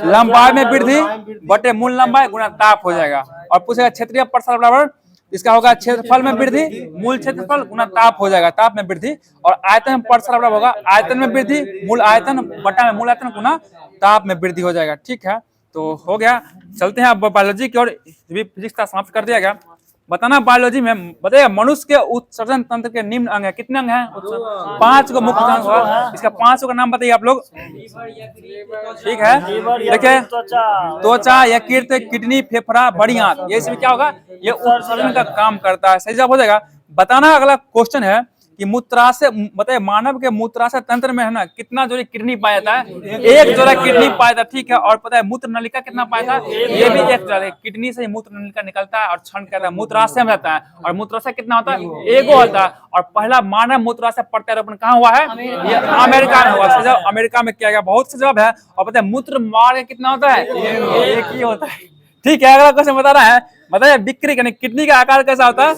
लंबाई में वृद्धि बटे मूल लंबाई गुणा ताप हो जाएगा। और पूछेगा क्षेत्रीय प्रसार बराबर इसका होगा क्षेत्रफल में वृद्धि मूल क्षेत्रफल गुना ताप हो जाएगा, ताप में वृद्धि। और आयतन प्रसार बराबर होगा आयतन में वृद्धि मूल आयतन बटा में मूल आयतन गुना ताप में वृद्धि हो जाएगा। ठीक है, तो हो गया। चलते हैं अब बायोलॉजी की ओर, फिजिक्स का समाप्त कर दिया गया। बताना बायोलॉजी में बताइए मनुष्य के उत्सर्जन तंत्र के निम्न अंग है। कितने अंग हैं? 5 को मुख्य अंग होगा। इसका 5 का नाम बताइए आप लोग। ठीक है, देखिए त्वचा, यकृत, किडनी, फेफड़ा, बड़ी आंत, ये इसमें क्या होगा? ये उत्सर्जन का काम करता है। सही जवाब हो जाएगा। बताना अगला क्वेश्चन है कि मूत्राशय, बताइए मानव के मूत्राशय तंत्र में है ना कितना जोड़ी किडनी पाया जाता है? 1 जोड़ा किडनी पाया जाता है। ठीक है, और पता है मूत्र नलिका कितना पाया जाता है? ये भी 1 जोड़ा है। किडनी से मूत्र नलिका निकलता है और क्षरण कहता है मूत्राशय में रहता है। और मूत्राशय कितना होता है? 1 होता है। और पहला मानव मूत्राशय प्रत्यारोपण कहाँ हुआ है? ये अमेरिका में हुआ। सही जवाब अमेरिका में किया गया। बहुत से जवाब है। और पता है मूत्र मार्ग कितना होता है? 1 ही होता है। ठीक है, अगला क्वेश्चन बता रहा है, बताइए बिक्री यानी किडनी का आकार कैसा होता है?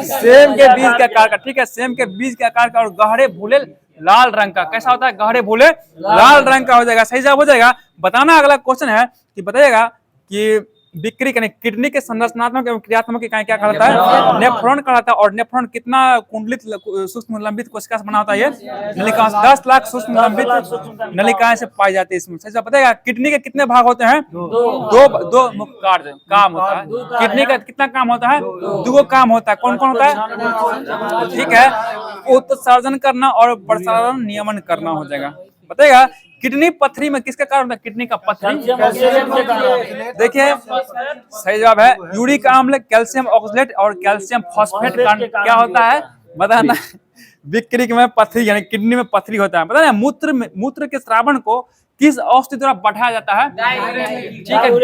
सेम के बीज के आकार का। ठीक है, सेम के बीज के आकार का और गहरे भूले लाल रंग का। कैसा होता है? गहरे भूले लाल रंग का हो जाएगा। सही जवाब हो जाएगा। बताना अगला क्वेश्चन है कि बताइएगा कि बिक्री यानी किडनी के संरचनात्मक एवं क्रियात्मक इकाई क्या कहलाता है? नेफ्रॉन कहलाता है। और नेफ्रॉन कितना कुंडलित सूक्ष्म लंबित कोशिका से बना होता है? ये नलिका 10 लाख सूक्ष्म लंबित नलिकाएं से पाई जाती है इसमें। सही बताइएगा किडनी के कितने भाग होते हैं? दो मुख्य कार्य काम होता है। किडनी का कितना काम होता है? 2 काम होता है। कौन कौन होता है? ठीक है, उत्सर्जन करना और प्रसारण नियमन करना हो जाएगा। बताइएगा किडनी पथरी में किसका कारण होता है? किडनी का पथरी देखिए सही जवाब है यूरिक अम्ल, कैल्शियम ऑक्सलेट और कैल्शियम फॉस्फेट कारण क्या होता है? बताना। विक्रिक में पथरी यानी किडनी में पथरी होता है। पता है मूत्र के श्रावण को किस औषधि द्वारा बढ़ाया जाता है? ठीक है,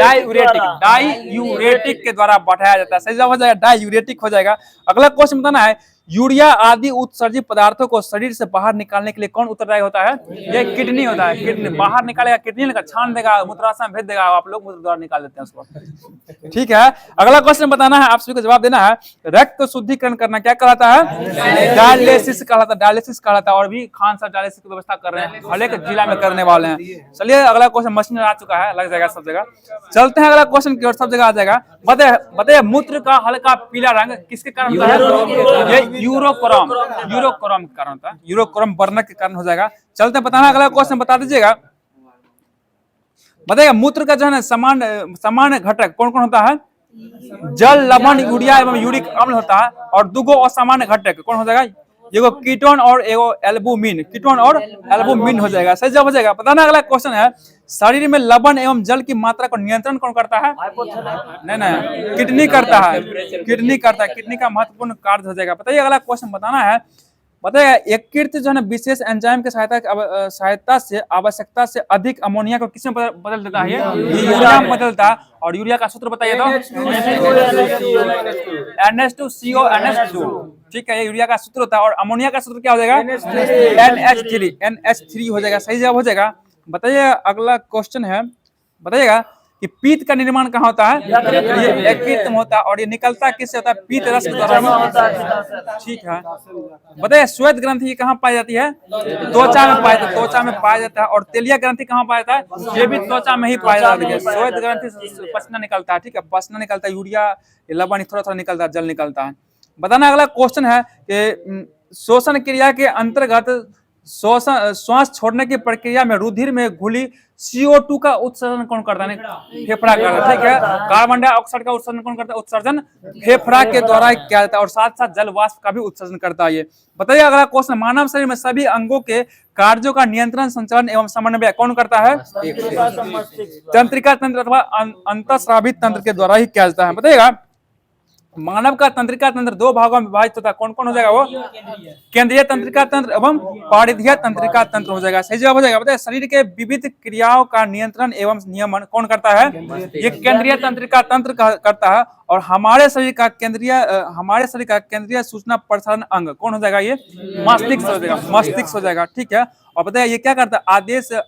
डाईयूरेटिक के द्वारा बढ़ाया जाता है। सही जवाब हो जाएगा डाईयूरेटिक हो जाएगा। अगला क्वेश्चन बताना है, यूरिया आदि उत्सर्जित पदार्थों को शरीर से बाहर निकालने के लिए कौन उत्तरदायी होता है? ये किडनी होता है। किडनी बाहर निकालेगा, किडनी लेकर छान देगा, मूत्राशय में भेज देगा, आप लोग मूत्र द्वारा निकाल देते हैं उसको। ठीक है, अगला क्वेश्चन बताना है, आप सभी को जवाब देना है। रक्त शुद्धिकरण करना क्या कहलाता है? डायलिसिस कहलाता है। डायलिसिस कहलाता है। और भी खान साहब डायलिसिस की व्यवस्था कर रहे हैं, हर एक जिला में करने वाले हैं। चलिए अगला क्वेश्चन मशीन आ चुका है, लग जाएगा सब जगह। चलते हैं अगला क्वेश्चन की ओर, सब जगह आ जाएगा। बताइए मूत्र का हल्का पीला रंग किसके कारण होता है? ये यूरोक्रोम के कारण होता है। यूरोक्रोम वर्णक के कारण हो जाएगा। चलते हैं, बताना अगला क्वेश्चन बता दीजिएगा। बताइएगा मूत्र का जो है ना सामान्य घटक कौन कौन होता है? जल, लवण, यूरिया एवं यूरिक अम्ल होता है। और 2 असामान्य घटक कौन हो जाएगा? एगो कीटोन और एगो एल्बुमिन। कीटोन और एल्बुमिन हो जाएगा। सही जवाब हो जाएगा। बताना अगला क्वेश्चन है, शरीर में लवण एवं जल की मात्रा को नियंत्रण कौन करता है? नहीं, किडनी करता है। किडनी करता है। किडनी का महत्वपूर्ण कार्य हो जाएगा। बताइए अगला क्वेश्चन बताना है। बताइए यकृत जो है ना विशेष एंजाइम के सहायता से आवश्यकता से अधिक अमोनिया को किसमें बदल देता है? यूरिया में बदलता है। और यूरिया का सूत्र बताइए तो NH2CO NH2। ठीक है, ये यूरिया का सूत्र होता है। और अमोनिया का सूत्र क्या हो जाएगा? NH3 हो जाएगा। सही जवाब हो जाएगा। बताइए अगला क्वेश्चन है, बताइएगा कि पीत का निर्माण कहाँ होता है? ये यकृत में होता है। और ये निकलता किससे होता है? पीत रस के द्वारा। ठीक है, बताइए श्वेत ग्रंथि कहाँ पाई जाती है? त्वचा में पाया जाता है। त्वचा में पाया जाता है। और तेलिया ग्रंथि कहाँ पाया जाता है? ये भी त्वचा में ही पाया जाता है। श्वेत ग्रंथि से पसीना निकलता है। ठीक है, पसीना निकलता है, यूरिया लवण थोड़ा थोड़ा निकलता है, जल निकलता है। बताना अगला क्वेश्चन है कि श्वसन क्रिया के अंतर्गत श्वास छोड़ने की प्रक्रिया में रुधिर में घुली CO2 का उत्सर्जन कौन करता है? फेफड़ा करता है। ठीक है, कार्बन डाइऑक्साइड का उत्सर्जन कौन करता है? उत्सर्जन फेफड़ा के द्वारा किया जाता है और साथ साथ जल वाष्प का भी उत्सर्जन करता है। ये बताइए अगला क्वेश्चन, मानव शरीर में सभी अंगों के कार्यों का नियंत्रण, संचालन एवं समन्वय कौन करता है? तंत्रिका तंत्र अथवा अंतःस्रावी तंत्र के द्वारा ही किया जाता है। बताइएगा मानव का तंत्रिका तंत्र दो भागों में विभाजित होता है, कौन कौन हो जाएगा वो? केंद्रीय तंत्रिका तंत्र एवं परिधीय तंत्रिका तंत्र हो जाएगा। सही जवाब हो जाएगा। बताइए शरीर के विविध क्रियाओं का नियंत्रण एवं नियमन कौन करता है? ये केंद्रीय तंत्रिका तंत्र करता है। और हमारे शरीर का केंद्रीय सूचना प्रसारण अंग कौन हो जाएगा? ये मस्तिष्क हो जाएगा। मस्तिष्क हो जाएगा। ठीक है, और बताइए ये क्या करता है?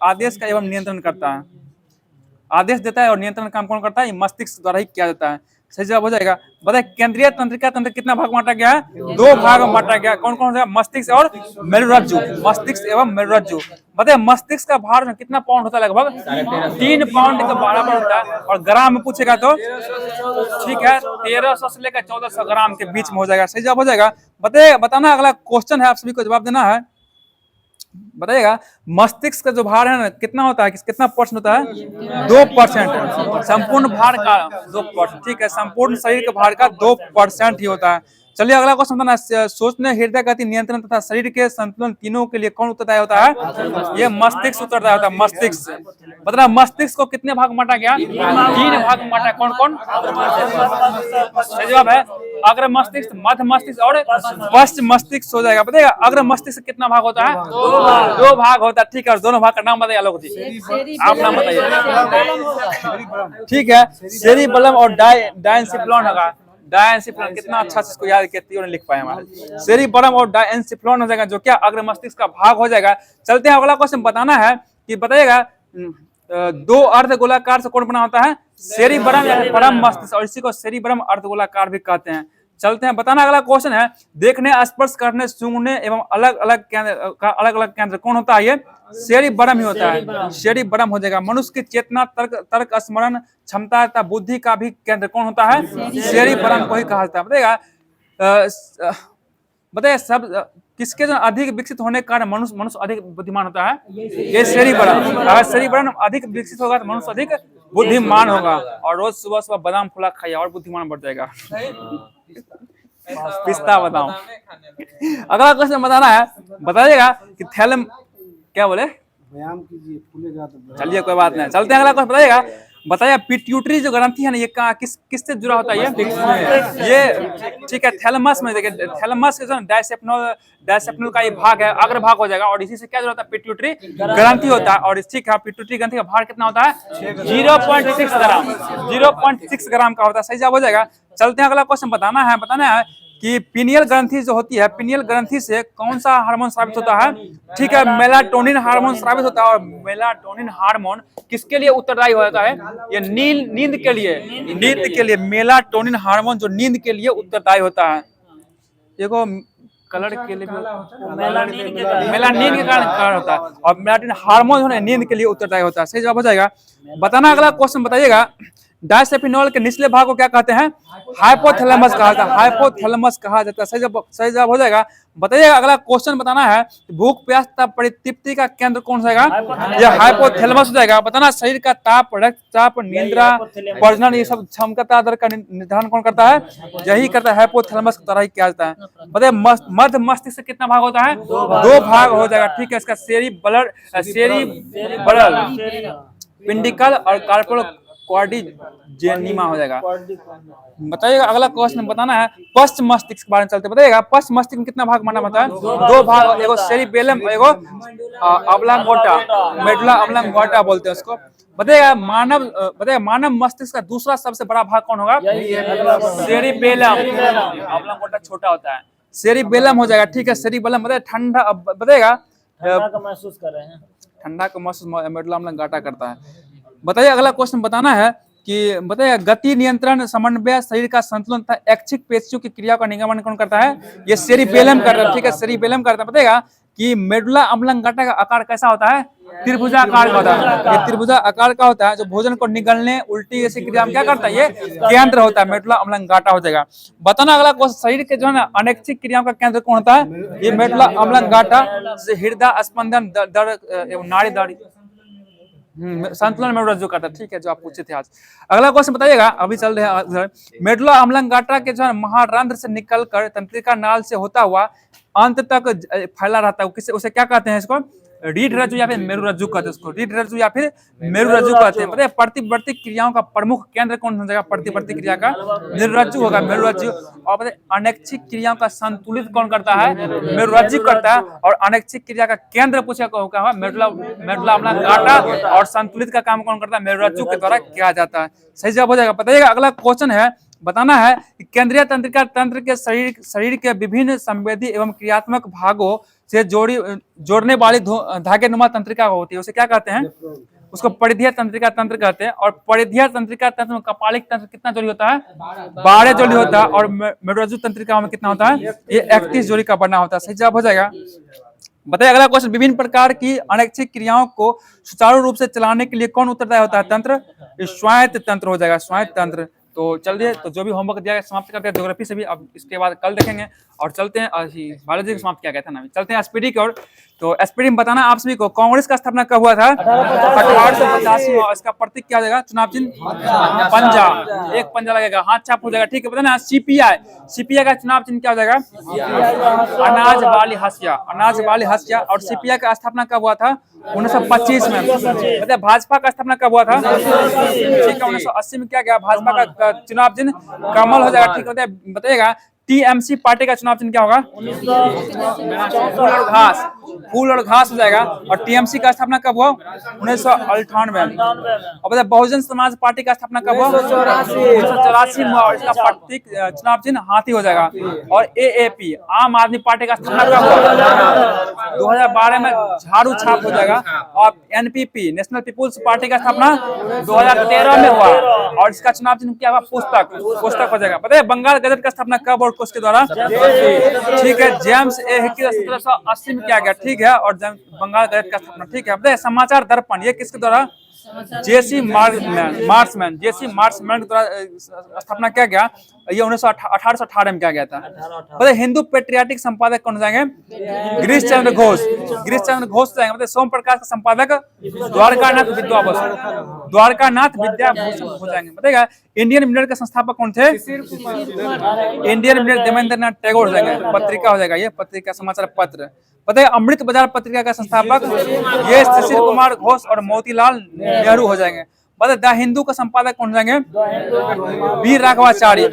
आदेश का एवं नियंत्रण करता है। आदेश देता है और नियंत्रण काम कौन करता है? मस्तिष्क द्वारा ही किया जाता है। सही जवाब हो जाएगा। बताइए केंद्रीय तंत्रिका तंत्र कितना भाग बांटा गया है? दो भाग में बांटा गया। कौन कौन सा? मस्तिष्क और मेरुरज्जु। मस्तिष्क एवं मेरुरज्जु। बताइए मस्तिष्क का भार कितना पाउंड होता है? लगभग 3 पाउंड के बराबर होता है। और ग्राम में पूछेगा तो ठीक है 1300 से लेकर 1400 ग्राम के बीच में हो जाएगा। सही जवाब हो जाएगा। बताइए बताना अगला क्वेश्चन है, आप सभी को जवाब देना है। बताइएगा मस्तिष्क का जो भार है ना कितना होता है? कितना परसेंट होता है? 2%। संपूर्ण भार का 2%। ठीक है, संपूर्ण शरीर के भार का 2% ही होता है। चलिए अगला क्वेश्चन बताना, सोचने, हृदय गति नियंत्रण तथा शरीर के संतुलन तीनों के लिए कौन उत्तरदायी होता है? ये मस्तिष्क उत्तरदायी होता है। मस्तिष्क। बताना मस्तिष्क को कितने भाग में बांटा गया? 3 भाग में बांटा है। कौन कौन? सही जवाब है अग्र मस्तिष्क, मध्य मस्तिष्क और पश्च मस्तिष्क हो जाएगा। बताइएगा अग्र मस्तिष्क कितना भाग होता है? 2 भाग होता है। ठीक है, और दोनों भाग का नाम बताइए आलोक जी, आप नाम बताइए। ठीक है, सेरिबेलम और डायनसिफिलॉन होगा। डायनसिफिलॉन कितना अच्छा से इसको याद किया ने लिख पाए हमारे। सेरिबेलम और डायनसिफिलॉन हो जाएगा जो क्या अग्र मस्तिष्क का भाग हो जाएगा। चलते हैं अगला क्वेश्चन बताना है कि बताइएगा 2 अर्धगोलाकार से कौन बना होता है? सेरिबेलम या परम मस्तिष्क, और इसी को सेरिबेलम अर्धगोलाकार भी कहते हैं। चलते हैं बताना अगला क्वेश्चन है, देखने, स्पर्श करने, सूंघने एवं अलग अलग केंद्र कौन होता है? ये सेरिबेलम ही होता है। सेरिबेलम हो जाएगा। मनुष्य की चेतना, तर्क स्मरण क्षमता तथा बुद्धि का भी केंद्र कौन होता है? सेरिबेलम को ही कहा जाता है। बताइए सब किसके जो अधिक विकसित होने के कारण मनुष्य अधिक बुद्धिमान होता है? ये सेरिबेलम। अगर सेरिबेलम अधिक विकसित होगा तो मनुष्य अधिक बुद्धिमान होगा। और रोज सुबह सुबह बादाम फुला खाइए और बुद्धिमान बढ़ जाएगा। पिस्ता बादाम। अगला क्वेश्चन बताना है, बताइएगा कि थैलम क्या बोले? व्यायाम कीजिए फूलेगा तो। चलिए कोई बात नहीं, चलते हैं अगला क्वेश्चन। बताइएगा बताइए पिट्यूटरी जो ग्रंथि है ना ये किससे जुड़ा होता है? ये ठीक है थैलेमस में। देखिए थैलेमस के जो डायसेप्नल का ये भाग है, अग्र भाग हो जाएगा। और इसी से क्या जुड़ा होता है? पिट्यूटरी ग्रंथि होता है। और ठीक है पिट्यूटरी ग्रंथि का भार कितना होता है? 0.6 ग्राम। 0.6 ग्राम का होता है। सही जवाब हो जाएगा। चलते हैं अगला क्वेश्चन बताना है कि पिनियल ग्रंथि जो होती है, पिनियल ग्रंथि से कौन सा हार्मोन स्रावित होता है? ठीक है मेलाटोनिन हार्मोन स्रावित होता है। और मेलाटोनिन हार्मोन किसके लिए उत्तरदायी होता है? ये नींद के लिए मेलाटोनिन हार्मोन जो नींद के लिए उत्तरदायी होता है। देखो कलर के लिए मेलानिन के कारण होता है। और मेलाटोनिन हार्मोन जो है नींद के लिए उत्तरदायी होता है। सही जवाब हो जाएगा। बताना अगला क्वेश्चन बताइएगा डायसेफिनॉल के निचले भाग को क्या कहते हैं? हाइपोथैलेमस कहा जाता है। हाइपोथैलेमस कहा जाता है। सही जवाब हो जाएगा। बताइएगा अगला क्वेश्चन बताना है भूख प्यास तथा परितृप्ति का केंद्र कौन सा जाएगा? ये हाइपोथैलेमस हो जाएगा। बताना शरीर का ताप, रक्तचाप, निद्रा, प्रजनन ये सब क्षमता दर का निर्धारण कौन करता है? यही करता है हाइपोथैलेमस की तरह ही किया जाता है। बताइए मध्य मस्तिष्क से कितना भाग होता है? 2 भाग हो जाएगा। ठीक है, इसका सेरिबेलम, पिंडिकल और कार्पोल क्वाड्रिजेनिमा हो जाएगा। बताइएगा अगला क्वेश्चन बताना है पश्च मस्तिष्क के बारे में। चलते बताइएगा पश्च मस्तिष्क में कितना भाग माना होता है? 2 भाग, एगो सेरिबेलम, एगो ऑब्लांगोटा, मेडुला ऑब्लांगोटा बोलते हैं उसको। बताइएगा मानव मस्तिष्क का दूसरा सबसे बड़ा भाग कौन होगा? सेरिबेलम। ऑब्लांगोटा छोटा होता है। सेरिबेलम हो जाएगा। ठीक है सेरिबेलम बताइए ठंडा, बताइएगा ठंडा का महसूस कर रहे हैं। ठंडा का महसूस मेडुला ऑब्लांगोटा करता है। बताइए अगला क्वेश्चन बताना है कि बताइए गति नियंत्रण, समन्वय, शरीर का संतुलन तथा ऐच्छिक पेशियों की क्रिया का निगमन कौन करता है? ये सेरिबेलम करता है। ठीक है सेरिबेलम करता है। बताइएगा कि मेडुला ऑब्लांगोटा का आकार कैसा होता है? त्रिभुजाकार का होता है, ये त्रिभुजा आकार का होता है, जो भोजन को निगलने उल्टी जैसी क्रिया में क्या करता है, ये केंद्र होता है, मेडुला ऑब्लांगाटा हो जाएगा। बताना अगला क्वेश्चन, शरीर के जो है ना अनैच्छिक क्रियाओं का केंद्र कौन होता है, ये मेडुला ऑब्लांगाटा, हृदय स्पंदन दर एवं नाड़ी दाड़ी संतुलन में रज्जु करता है। ठीक है, जो आप पूछे थे आज। अगला क्वेश्चन बताइएगा, अभी चल रहे हैं। मेडुला ऑब्लांगाटा के जो है महारंध्र से निकलकर तंत्रिका नाल से होता हुआ अंत तक फैला रहता है, किसे उसे क्या कहते हैं, इसको रीढ़ रज्जु या फिर मेरु रज्जु कहते हैं, उसको रीढ़ रज्जु या फिर मेरु रज्जु कहते हैं। बताइए प्रतिवर्ती क्रियाओं का प्रमुख केंद्र कौन हो जाएगा, प्रतिवर्ती क्रिया का मेरु रज्जु होगा, मेरु रज्जु। और बताइए अनैच्छिक क्रियाओं का संतुलित कौन करता है, मेरु रज्जु करता है। और अनैच्छिक क्रिया का केंद्र पूछा होगा मेडुला ऑब्लांगाटा, और संतुलित का काम कौन करता है, मेरु रज्जु के द्वारा किया जाता है। सही जवाब हो जाएगा। बताइएगा अगला क्वेश्चन है, बताना है कि केंद्रीय तंत्रिका तंत्र के शरीर के विभिन्न संवेदी एवं क्रियात्मक भागों से जोड़ने वाली धागे नुमा तंत्रिका होती है, उसे क्या कहते हैं, उसको परिधीय तंत्रिका तंत्र कहते हैं। और परिधीय तंत्रिका तंत्र में कपालिक तंत्र कितना जोड़ी होता है, 12 जोड़ी होता है। और मेडुरज्जु तंत्रिका में कितना होता है, ये 31 जोड़ी का बना होता है। सही जवाब हो जाएगा। बताइए अगला क्वेश्चन, विभिन्न प्रकार की अनैच्छिक क्रियाओं को सुचारू रूप से चलाने के लिए कौन उत्तरदायी होता है, तंत्र, स्वायत्त तंत्र हो जाएगा, स्वायत्त तंत्र। तो चलिए, तो जो भी होमवर्क दिया गया समाप्त करते हैं ज्योग्राफी से भी, अब इसके बाद कल देखेंगे। और चलते हैं बायोलॉजी को समाप्त किया गया था ना, चलते हैं एसपीडी की ओर। तो एसपीडी में बताना आप सभी को, कांग्रेस का स्थापना कब हुआ था, 1885 में। इसका प्रतीक क्या हो जाएगा, चुनाव चिन्ह पंजा, एक पंजा लगेगा, हाथ छाप हो जाएगा। ठीक है, बताना सीपीआई का चुनाव चिन्ह क्या हो जाएगा, अनाज वाली हसिया, अनाज वाली हसिया। और सीपीआई का स्थापना कब हुआ था, 1925 में। बताइए भाजपा का स्थापना कब हुआ था, ठीक है, 1980 में। क्या गया, भाजपा का चुनाव चिन्ह कमल हो जाएगा। ठीक है, बताइएगा टीएमसी पार्टी का चुनाव चिन्ह क्या होगा, फूल और घास हो जाएगा। और टीएमसी का स्थापना कब हुआ, 1998 में। और बताइए बहुजन समाज पार्टी का स्थापना कब हुआ, 1984 में। और इसका प्रतीक चुनाव चिन्ह हाथी हो जाएगा। और एएपी आम आदमी पार्टी का स्थापना कब हुआ, 2012 में, झाड़ू छाप हो जाएगा। और एनपीपी नेशनल पीपुल्स पार्टी का स्थापना 2013 में हुआ। और इसका चुनाव चिन्ह क्या हुआ, पुस्तक हो जाएगा। बताइए बंगाल गजट का स्थापना कब और किसके द्वारा, ठीक है, जेम्स ए हिकी 1780 में किया गया। ठीक है, और बंगाल गजट का स्थापना। ठीक है, बताइए समाचार दर्पण ये किसके द्वारा, जेसी मार्समैन के द्वारा स्थापना किया गया। ये 1818 में किया गया था। बताइए हिंदू पेट्रियाटिक संपादक कौन जाएंगे, गिरीश चंद्र घोष जाएंगे। बताइए सोम प्रकाश का संपादक द्वारकानाथ विद्याभूषण हो जाएंगे। बताइएगा इंडियन मिलियन के संस्थापक कौन थे, इंडियन मिलियन देवेंद्र नाथ टैगोर हो जाएंगे, पत्रिका हो जाएगा, ये पत्रिका समाचार पत्र। बताइए अमृत बाजार पत्रिका का संस्थापक ये शिशिर कुमार घोष और मोतीलाल नेहरू हो जाएंगे। बताइए द हिंदू का संपादक कौन जाएंगे, वीर राघवाचारी हो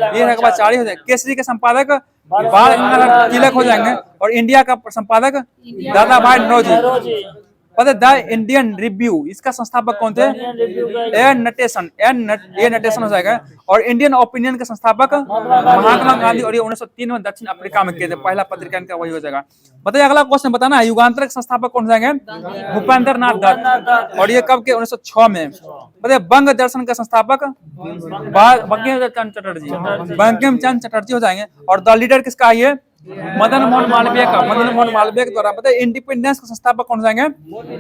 जाएंगे। केसरी के संपादक बाल गंगाधर तिलक हो जाएंगे। और इंडिया का संपादक दादा भाई नौरोजी। पता द इंडियन रिव्यू इसका संस्थापक कौन थे, ए नटेशन हो जाएगा। और इंडियन ओपिनियन के संस्थापक महात्मा गांधी। और ये 1903 में दक्षिण अफ्रीका में किए थे, पहला पत्रिका इनका वही हो जाएगा। बताइए अगला क्वेश्चन बताना है, युगांतर के संस्थापक कौन जाएंगे, भूपेंद्र नाथ दत्त। और ये कब के, 1906 में। बताइए बंग दर्शन का संस्थापक बंकिम चंद्र चटर्जी हो जाएंगे। और द लीडर किसका है, ये मदन मोहन मालवीय के द्वारा। बताइए इंडिपेंडेंस के संस्थापक कौन जाएंगे,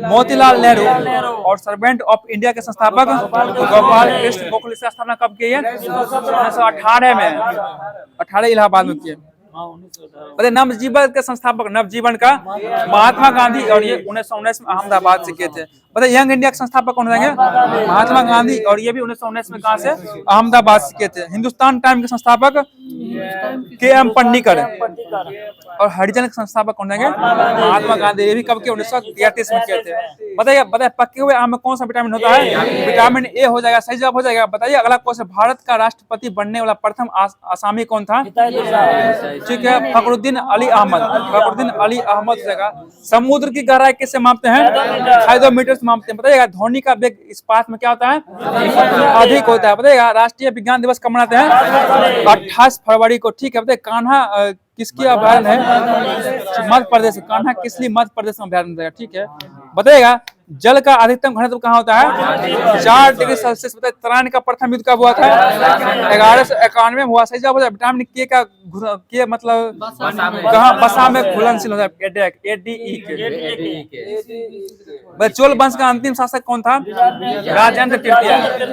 मोतीलाल नेहरू। और सर्वेंट ऑफ इंडिया के संस्थापक गोपाल कृष्ण गोखले। इसका स्थापना कब की है, 1918 में, 18 इलाहाबाद में किए। बताइए नवजीवन के संस्थापक, नवजीवन का महात्मा गांधी। और ये 1919 में अहमदाबाद से किए थे। बताइए यंग इंडिया के संस्थापक कौन जाएंगे, महात्मा गांधी। और ये भी 1919 में कहां से, अहमदाबाद से किए थे। हिंदुस्तान टाइम के संस्थापक के.एम. पन्नीकर। और हरिजन के संस्थापक कौन जाएंगे, महात्मा गांधी। ये भी कब के, 1933 में किए थे। बताइए पके हुए आम में कौन सा विटामिन होता है, विटामिन ए हो जाएगा। सही जवाब हो जाएगा। बताइए अगला क्वेश्चन, भारत का राष्ट्रपति बनने वाला प्रथम आसामी कौन था, ठीक है, फखरुद्दीन अली अहमद हो जाएगा। समुद्र की गहराई किससे मापते हैं, हाइड्रोमीटर से मापते हैं। बताइएगा ध्वनि का वेग इस्पात में क्या होता है, अधिक होता है। बताइएगा राष्ट्रीय विज्ञान दिवस कब मनाते हैं, 28 फरवरी को। ठीक है, बताइए कान्हा किसकी अभयारण्य है, मध्य प्रदेश, कान्हा किसली मध्य प्रदेश में अभयारण्य है। ठीक है, बताइएगा जल का अधिकतम घनत्व कहाँ होता है? 4 डिग्री सेल्सियस। बताइए तराइन का प्रथम युद्ध कब हुआ था? 1191 में हुआ। सही जवाब हो जाए। विटामिन के का के मतलब कहाँ बसा में घुलनशील होता है? एडीई के। चोल वंश का अंतिम शासक कौन था? राजेंद्र तृतीय।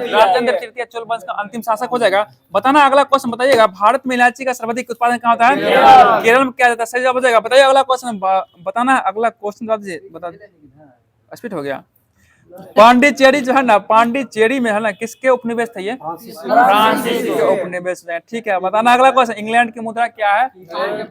राजेंद्र तृतीय चोल वंश का अंतिम शासक हो जाएगा। बताना अगला क्वेश्चन बताइएगा, भारत में इलायची का सर्वाधिक उत्पादन कहाँ होता है? केरल में किया जाता है। सही जवाब हो जाएगा। बताइए अगला क्वेश्चन बताना। अगला क्वेश्चन बता दीजिए। स्पीड हो गया। पांडिचेरी जो है ना, पांडिचेरी में है ना, किसके उपनिवेश थे ये? फ्रांसीसी के उपनिवेश है। ठीक है, बताना अगला क्वेश्चन। इंग्लैंड की मुद्रा क्या है?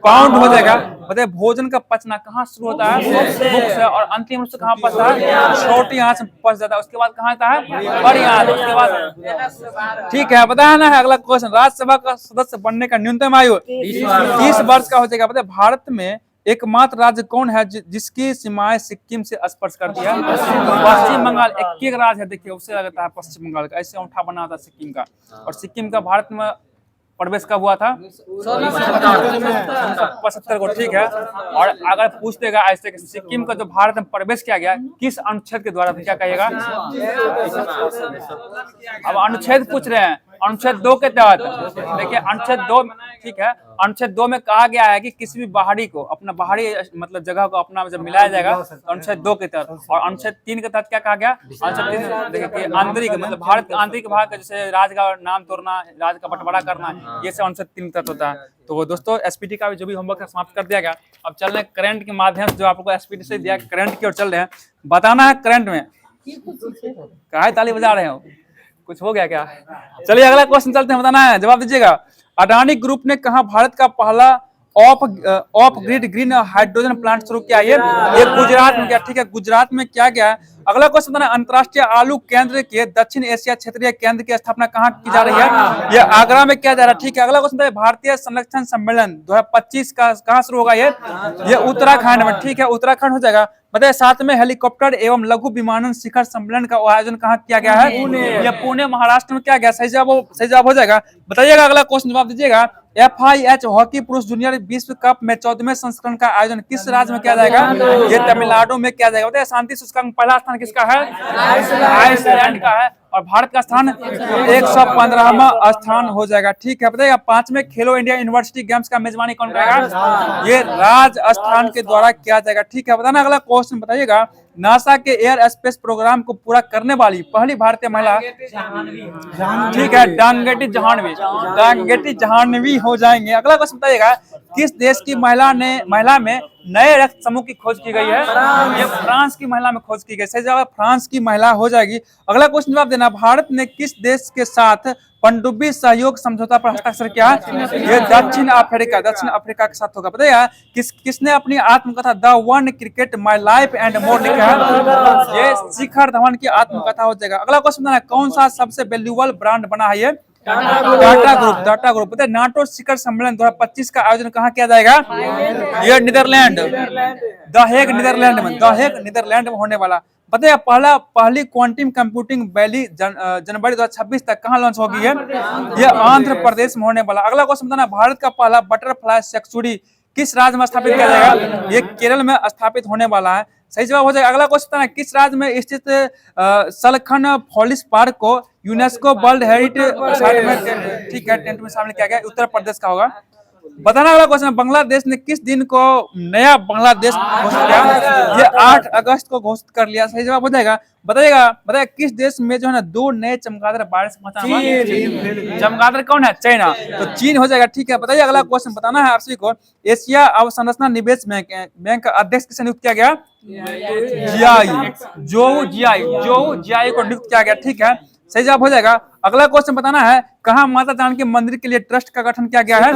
पाउंड हो जाएगा। बताइए भोजन का पचना कहाँ शुरू होता है? मुख से, और अंतिम रूप से कहाँ पचता है? छोटी आंच में पच जाता है। उसके बाद कहाँ आता है? बड़ी आंच। उसके बाद ठीक है, बताना है अगला क्वेश्चन। राज्यसभा का सदस्य बनने का न्यूनतम आयु 30 वर्ष का हो जाएगा। बताइए भारत में एकमात्र राज्य कौन है जिसकी सीमाएं सिक्किम से स्पर्श करती है? पश्चिम बंगाल। एक राज्य है, देखिए उससे लगता है पश्चिम बंगाल का, ऐसे औंठा बना था सिक्किम का। और सिक्किम का भारत में प्रवेश कब हुआ था? 75 को। ठीक है, और अगर पूछ देगा ऐसे सिक्किम का जो भारत में प्रवेश किया गया किस अनुच्छेद के द्वारा, तो क्या कहिएगा? अब अनुच्छेद पूछ रहे हैं, अनुच्छेद 2 के तहत। देखिए अनुच्छेद 2, ठीक है, अनुच्छेद 2 में कहा गया है कि किसी भी बाहरी को अपना बाहरी मतलब जगह को अपना जब मिलाया जाएगा तो अनुच्छेद 2 के तहत। और अनुच्छेद 3 के तहत क्या कहा गया? अनुच्छेद 3 देखिए आंतरिक मतलब भारत के आंतरिक भाग का, जैसे राज्य का नाम तोड़ना, राज्य का बंटवारा करना, ये सब अनुच्छेद 3 के तहत होता है। तो दोस्तों एसपीटी का भी जो भी होमवर्क समाप्त कर दिया गया। अब चल रहे हैं करंट के माध्यम से, जो आपको एसपीटी से दिया करंट की ओर चल रहे हैं। बताना है करंट में काहे ताली बजा रहे हो, कुछ हो गया क्या? चलिए अगला क्वेश्चन चलते हैं, बताना है, जवाब दीजिएगा। अडानी ग्रुप ने कहा भारत का पहला of grid green hydrogen plant शुरू किया? ये गुजरात में किया। ठीक है, गुजरात में क्या गया? अगला क्वेश्चन बताना, अंतर्राष्ट्रीय आलू केंद्र के दक्षिण एशिया क्षेत्रीय केंद्र की स्थापना कहाँ की जा रही है? ये आगरा में किया जा रहा है। ठीक है, अगला क्वेश्चन बताइए, भारतीय संरक्षण सम्मेलन 2025 का कहाँ शुरू होगा? ये उत्तराखंड में। ठीक है, उत्तराखंड हो जाएगा। बताइए 7वें हेलीकॉप्टर एवं लघु विमानन शिखर सम्मेलन का आयोजन कहाँ किया गया है? ये पुणे महाराष्ट्र में किया गया। सही जवाब हो जाएगा। बताइएगा अगला क्वेश्चन, जवाब दीजिएगा। FIH हॉकी पुरुष जूनियर विश्व कप में 14वें संस्करण का आयोजन किस राज्य में किया जाएगा? ये तमिलनाडु में किया जाएगा। बताइए शांति सूचकांक पहला स्थान किसका है? आइसलैंड का है। और भारत का स्थान 115वां स्थान हो जाएगा। ठीक है, बताइएगा 5वें खेलो इंडिया यूनिवर्सिटी गेम्स का मेजबानी कौन करेगा? ये राजस्थान के द्वारा किया जाएगा। ठीक है, बताना अगला क्वेश्चन बताइएगा, नासा के एयर स्पेस प्रोग्राम को पूरा करने वाली पहली भारतीय महिला? ठीक है, डांगेटी जहानवी हो जाएंगे। अगला क्वेश्चन बताइएगा, किस देश की महिला में नए रक्त समूह की खोज की गई है? ये फ्रांस की महिला में खोज की गई। सही जवाब फ्रांस की महिला हो जाएगी। अगला क्वेश्चन जवाब देना, भारत ने किस देश के साथ पनडुब्बी सहयोग समझौता पर हस्ताक्षर किया? ये दक्षिण अफ्रीका के साथ होगा। बताइए किसने अपनी आत्मकथा the one cricket my life and more लिखा है? ये शिखर धवन की आत्मकथा हो जाएगा। अगला क्वेश्चन बताना, कौन सा सबसे वैल्यूएबल ब्रांड बना है? ये टाटा ग्रुप। बताइए नाटो शिखर सम्मेलन 2025 का आयोजन कहाँ किया जाएगा? ये नीदरलैंड, द हेग नीदरलैंड में होने वाला। बताइए पहली क्वांटम कंप्यूटिंग वैली जनवरी 2026 तक कहाँ लॉन्च होगी? ये आंध्र प्रदेश में होने वाला। अगला क्वेश्चन बताना, भारत का पहला बटरफ्लाई सेंचुरी किस राज्य में स्थापित किया जाएगा? ये केरल में स्थापित होने वाला है। सही जवाब हो जाएगा। अगला क्वेश्चन बताना, किस राज्य में स्थित सलखन फॉलिस पार्क को यूनेस्को वर्ल्ड हेरिटेज साइट में, ठीक है, टेंट में शामिल किया गया? उत्तर प्रदेश का होगा। बताना अगला क्वेश्चन, बांग्लादेश ने किस दिन को नया बांग्लादेश घोषित किया? ये 8 अगस्त को घोषित कर लिया। सही जवाब हो जाएगा। बताइएगा किस देश में जो है ना 2 नए चमगादड़ वायरस पहुंचा? चमगादड़ कौन है? चाइना। तो चीन हो जाएगा। ठीक है, बताइए अगला क्वेश्चन बताना है आप सभी को, एशिया अवसंरचना निवेश बैंक का अध्यक्ष किसे नियुक्त किया गया? जो जियाई को नियुक्त किया गया। ठीक है, सही जवाब हो जाएगा। अगला क्वेश्चन बताना है, कहाँ माता जानकी मंदिर के लिए ट्रस्ट का गठन किया गया है?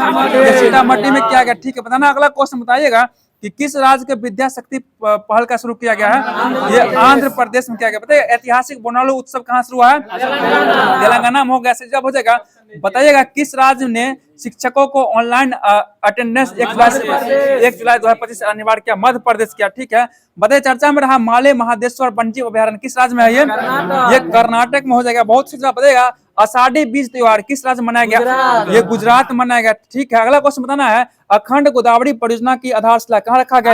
सीतामढ़ी में किया गया। ठीक है, बताना अगला क्वेश्चन बताइएगा कि किस राज्य के विद्या शक्ति पहल का शुरू किया गया है? ये आंध्र प्रदेश में किया गया। बताइए ऐतिहासिक बोनालू उत्सव कहाँ शुरू हुआ है? तेलंगाना में हो गया। सही जवाब हो जाएगा। बताइएगा किस राज्य ने शिक्षकों को ऑनलाइन अटेंडेंस 1 जुलाई 2025 से अनिवार्य किया? मध्य प्रदेश किया। ठीक है, बताइए चर्चा में रहा माले महादेश्वर वन्यजीव अभयारण्य किस राज्य में है? ये कर्नाटक में हो जाएगा। बहुत सी जगह बताइएगा, आषाढ़ी बीज त्योहार किस राज्य में मनाया गया? ये गुजरात में मनाया गया। ठीक है, अगला क्वेश्चन बताना है, अखंड गोदावरी परियोजना की आधारशिला कहाँ रखा गया?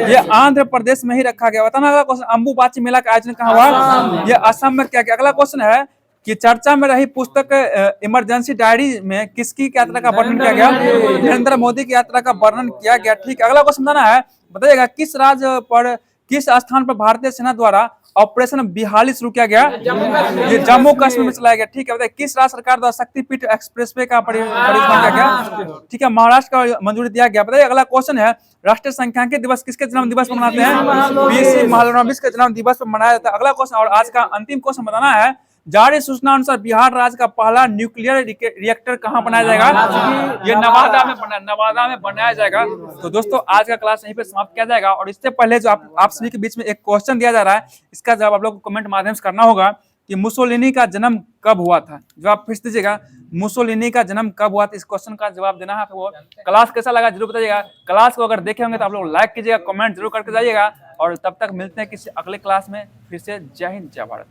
ये आंध्र प्रदेश में ही रखा गया। बताना अगला क्वेश्चन, अम्बुबाची मेला का आयोजन कहाँ हुआ? ये असम में किया गया। अगला क्वेश्चन है कि चर्चा में रही पुस्तक इमरजेंसी डायरी में किसकी यात्रा का वर्णन किया गया? नरेंद्र मोदी की यात्रा का वर्णन किया गया। ठीक है, अगला क्वेश्चन बताना है, बताइएगा किस राज्य पर, किस स्थान पर भारतीय सेना द्वारा ऑपरेशन बिहाली शुरू किया गया? ये जम्मू कश्मीर में चलाया गया। ठीक है, बताइए किस राज्य सरकार द्वारा शक्तिपीठ एक्सप्रेसवे का परियोजना किया गया? ठीक है, महाराष्ट्र का मंजूरी दिया गया। बताइए अगला क्वेश्चन है, राष्ट्रीय संख्यांकी दिवस किसके जन्म दिवस पर मनाते हैं? पीसी महालनोबिस के जन्म दिवस पर मनाया जाता है। अगला क्वेश्चन और आज का अंतिम क्वेश्चन बताना है, जारी सूचना अनुसार बिहार राज्य का पहला न्यूक्लियर रिएक्टर कहाँ बनाया जाएगा? ये नवादा में बनाया जाएगा। तो दोस्तों आज का क्लास यहीं पे समाप्त किया जाएगा, और इससे पहले जो आप सभी के बीच में एक क्वेश्चन दिया जा रहा है, इसका जवाब आप लोग को कमेंट माध्यम से करना होगा कि मुसोलिनी का जन्म कब हुआ था। जवाब फिर से दीजिएगा, मुसोलिनी का जन्म कब हुआ था, इस क्वेश्चन का जवाब देना है। वो क्लास कैसा लगा जरूर बताइएगा। क्लास को अगर देखे होंगे तो आप लोग लाइक कीजिएगा, कमेंट जरूर करके जाइएगा, और तब तक मिलते हैं किसी अगले क्लास में। फिर से जय हिंद, जय भारत।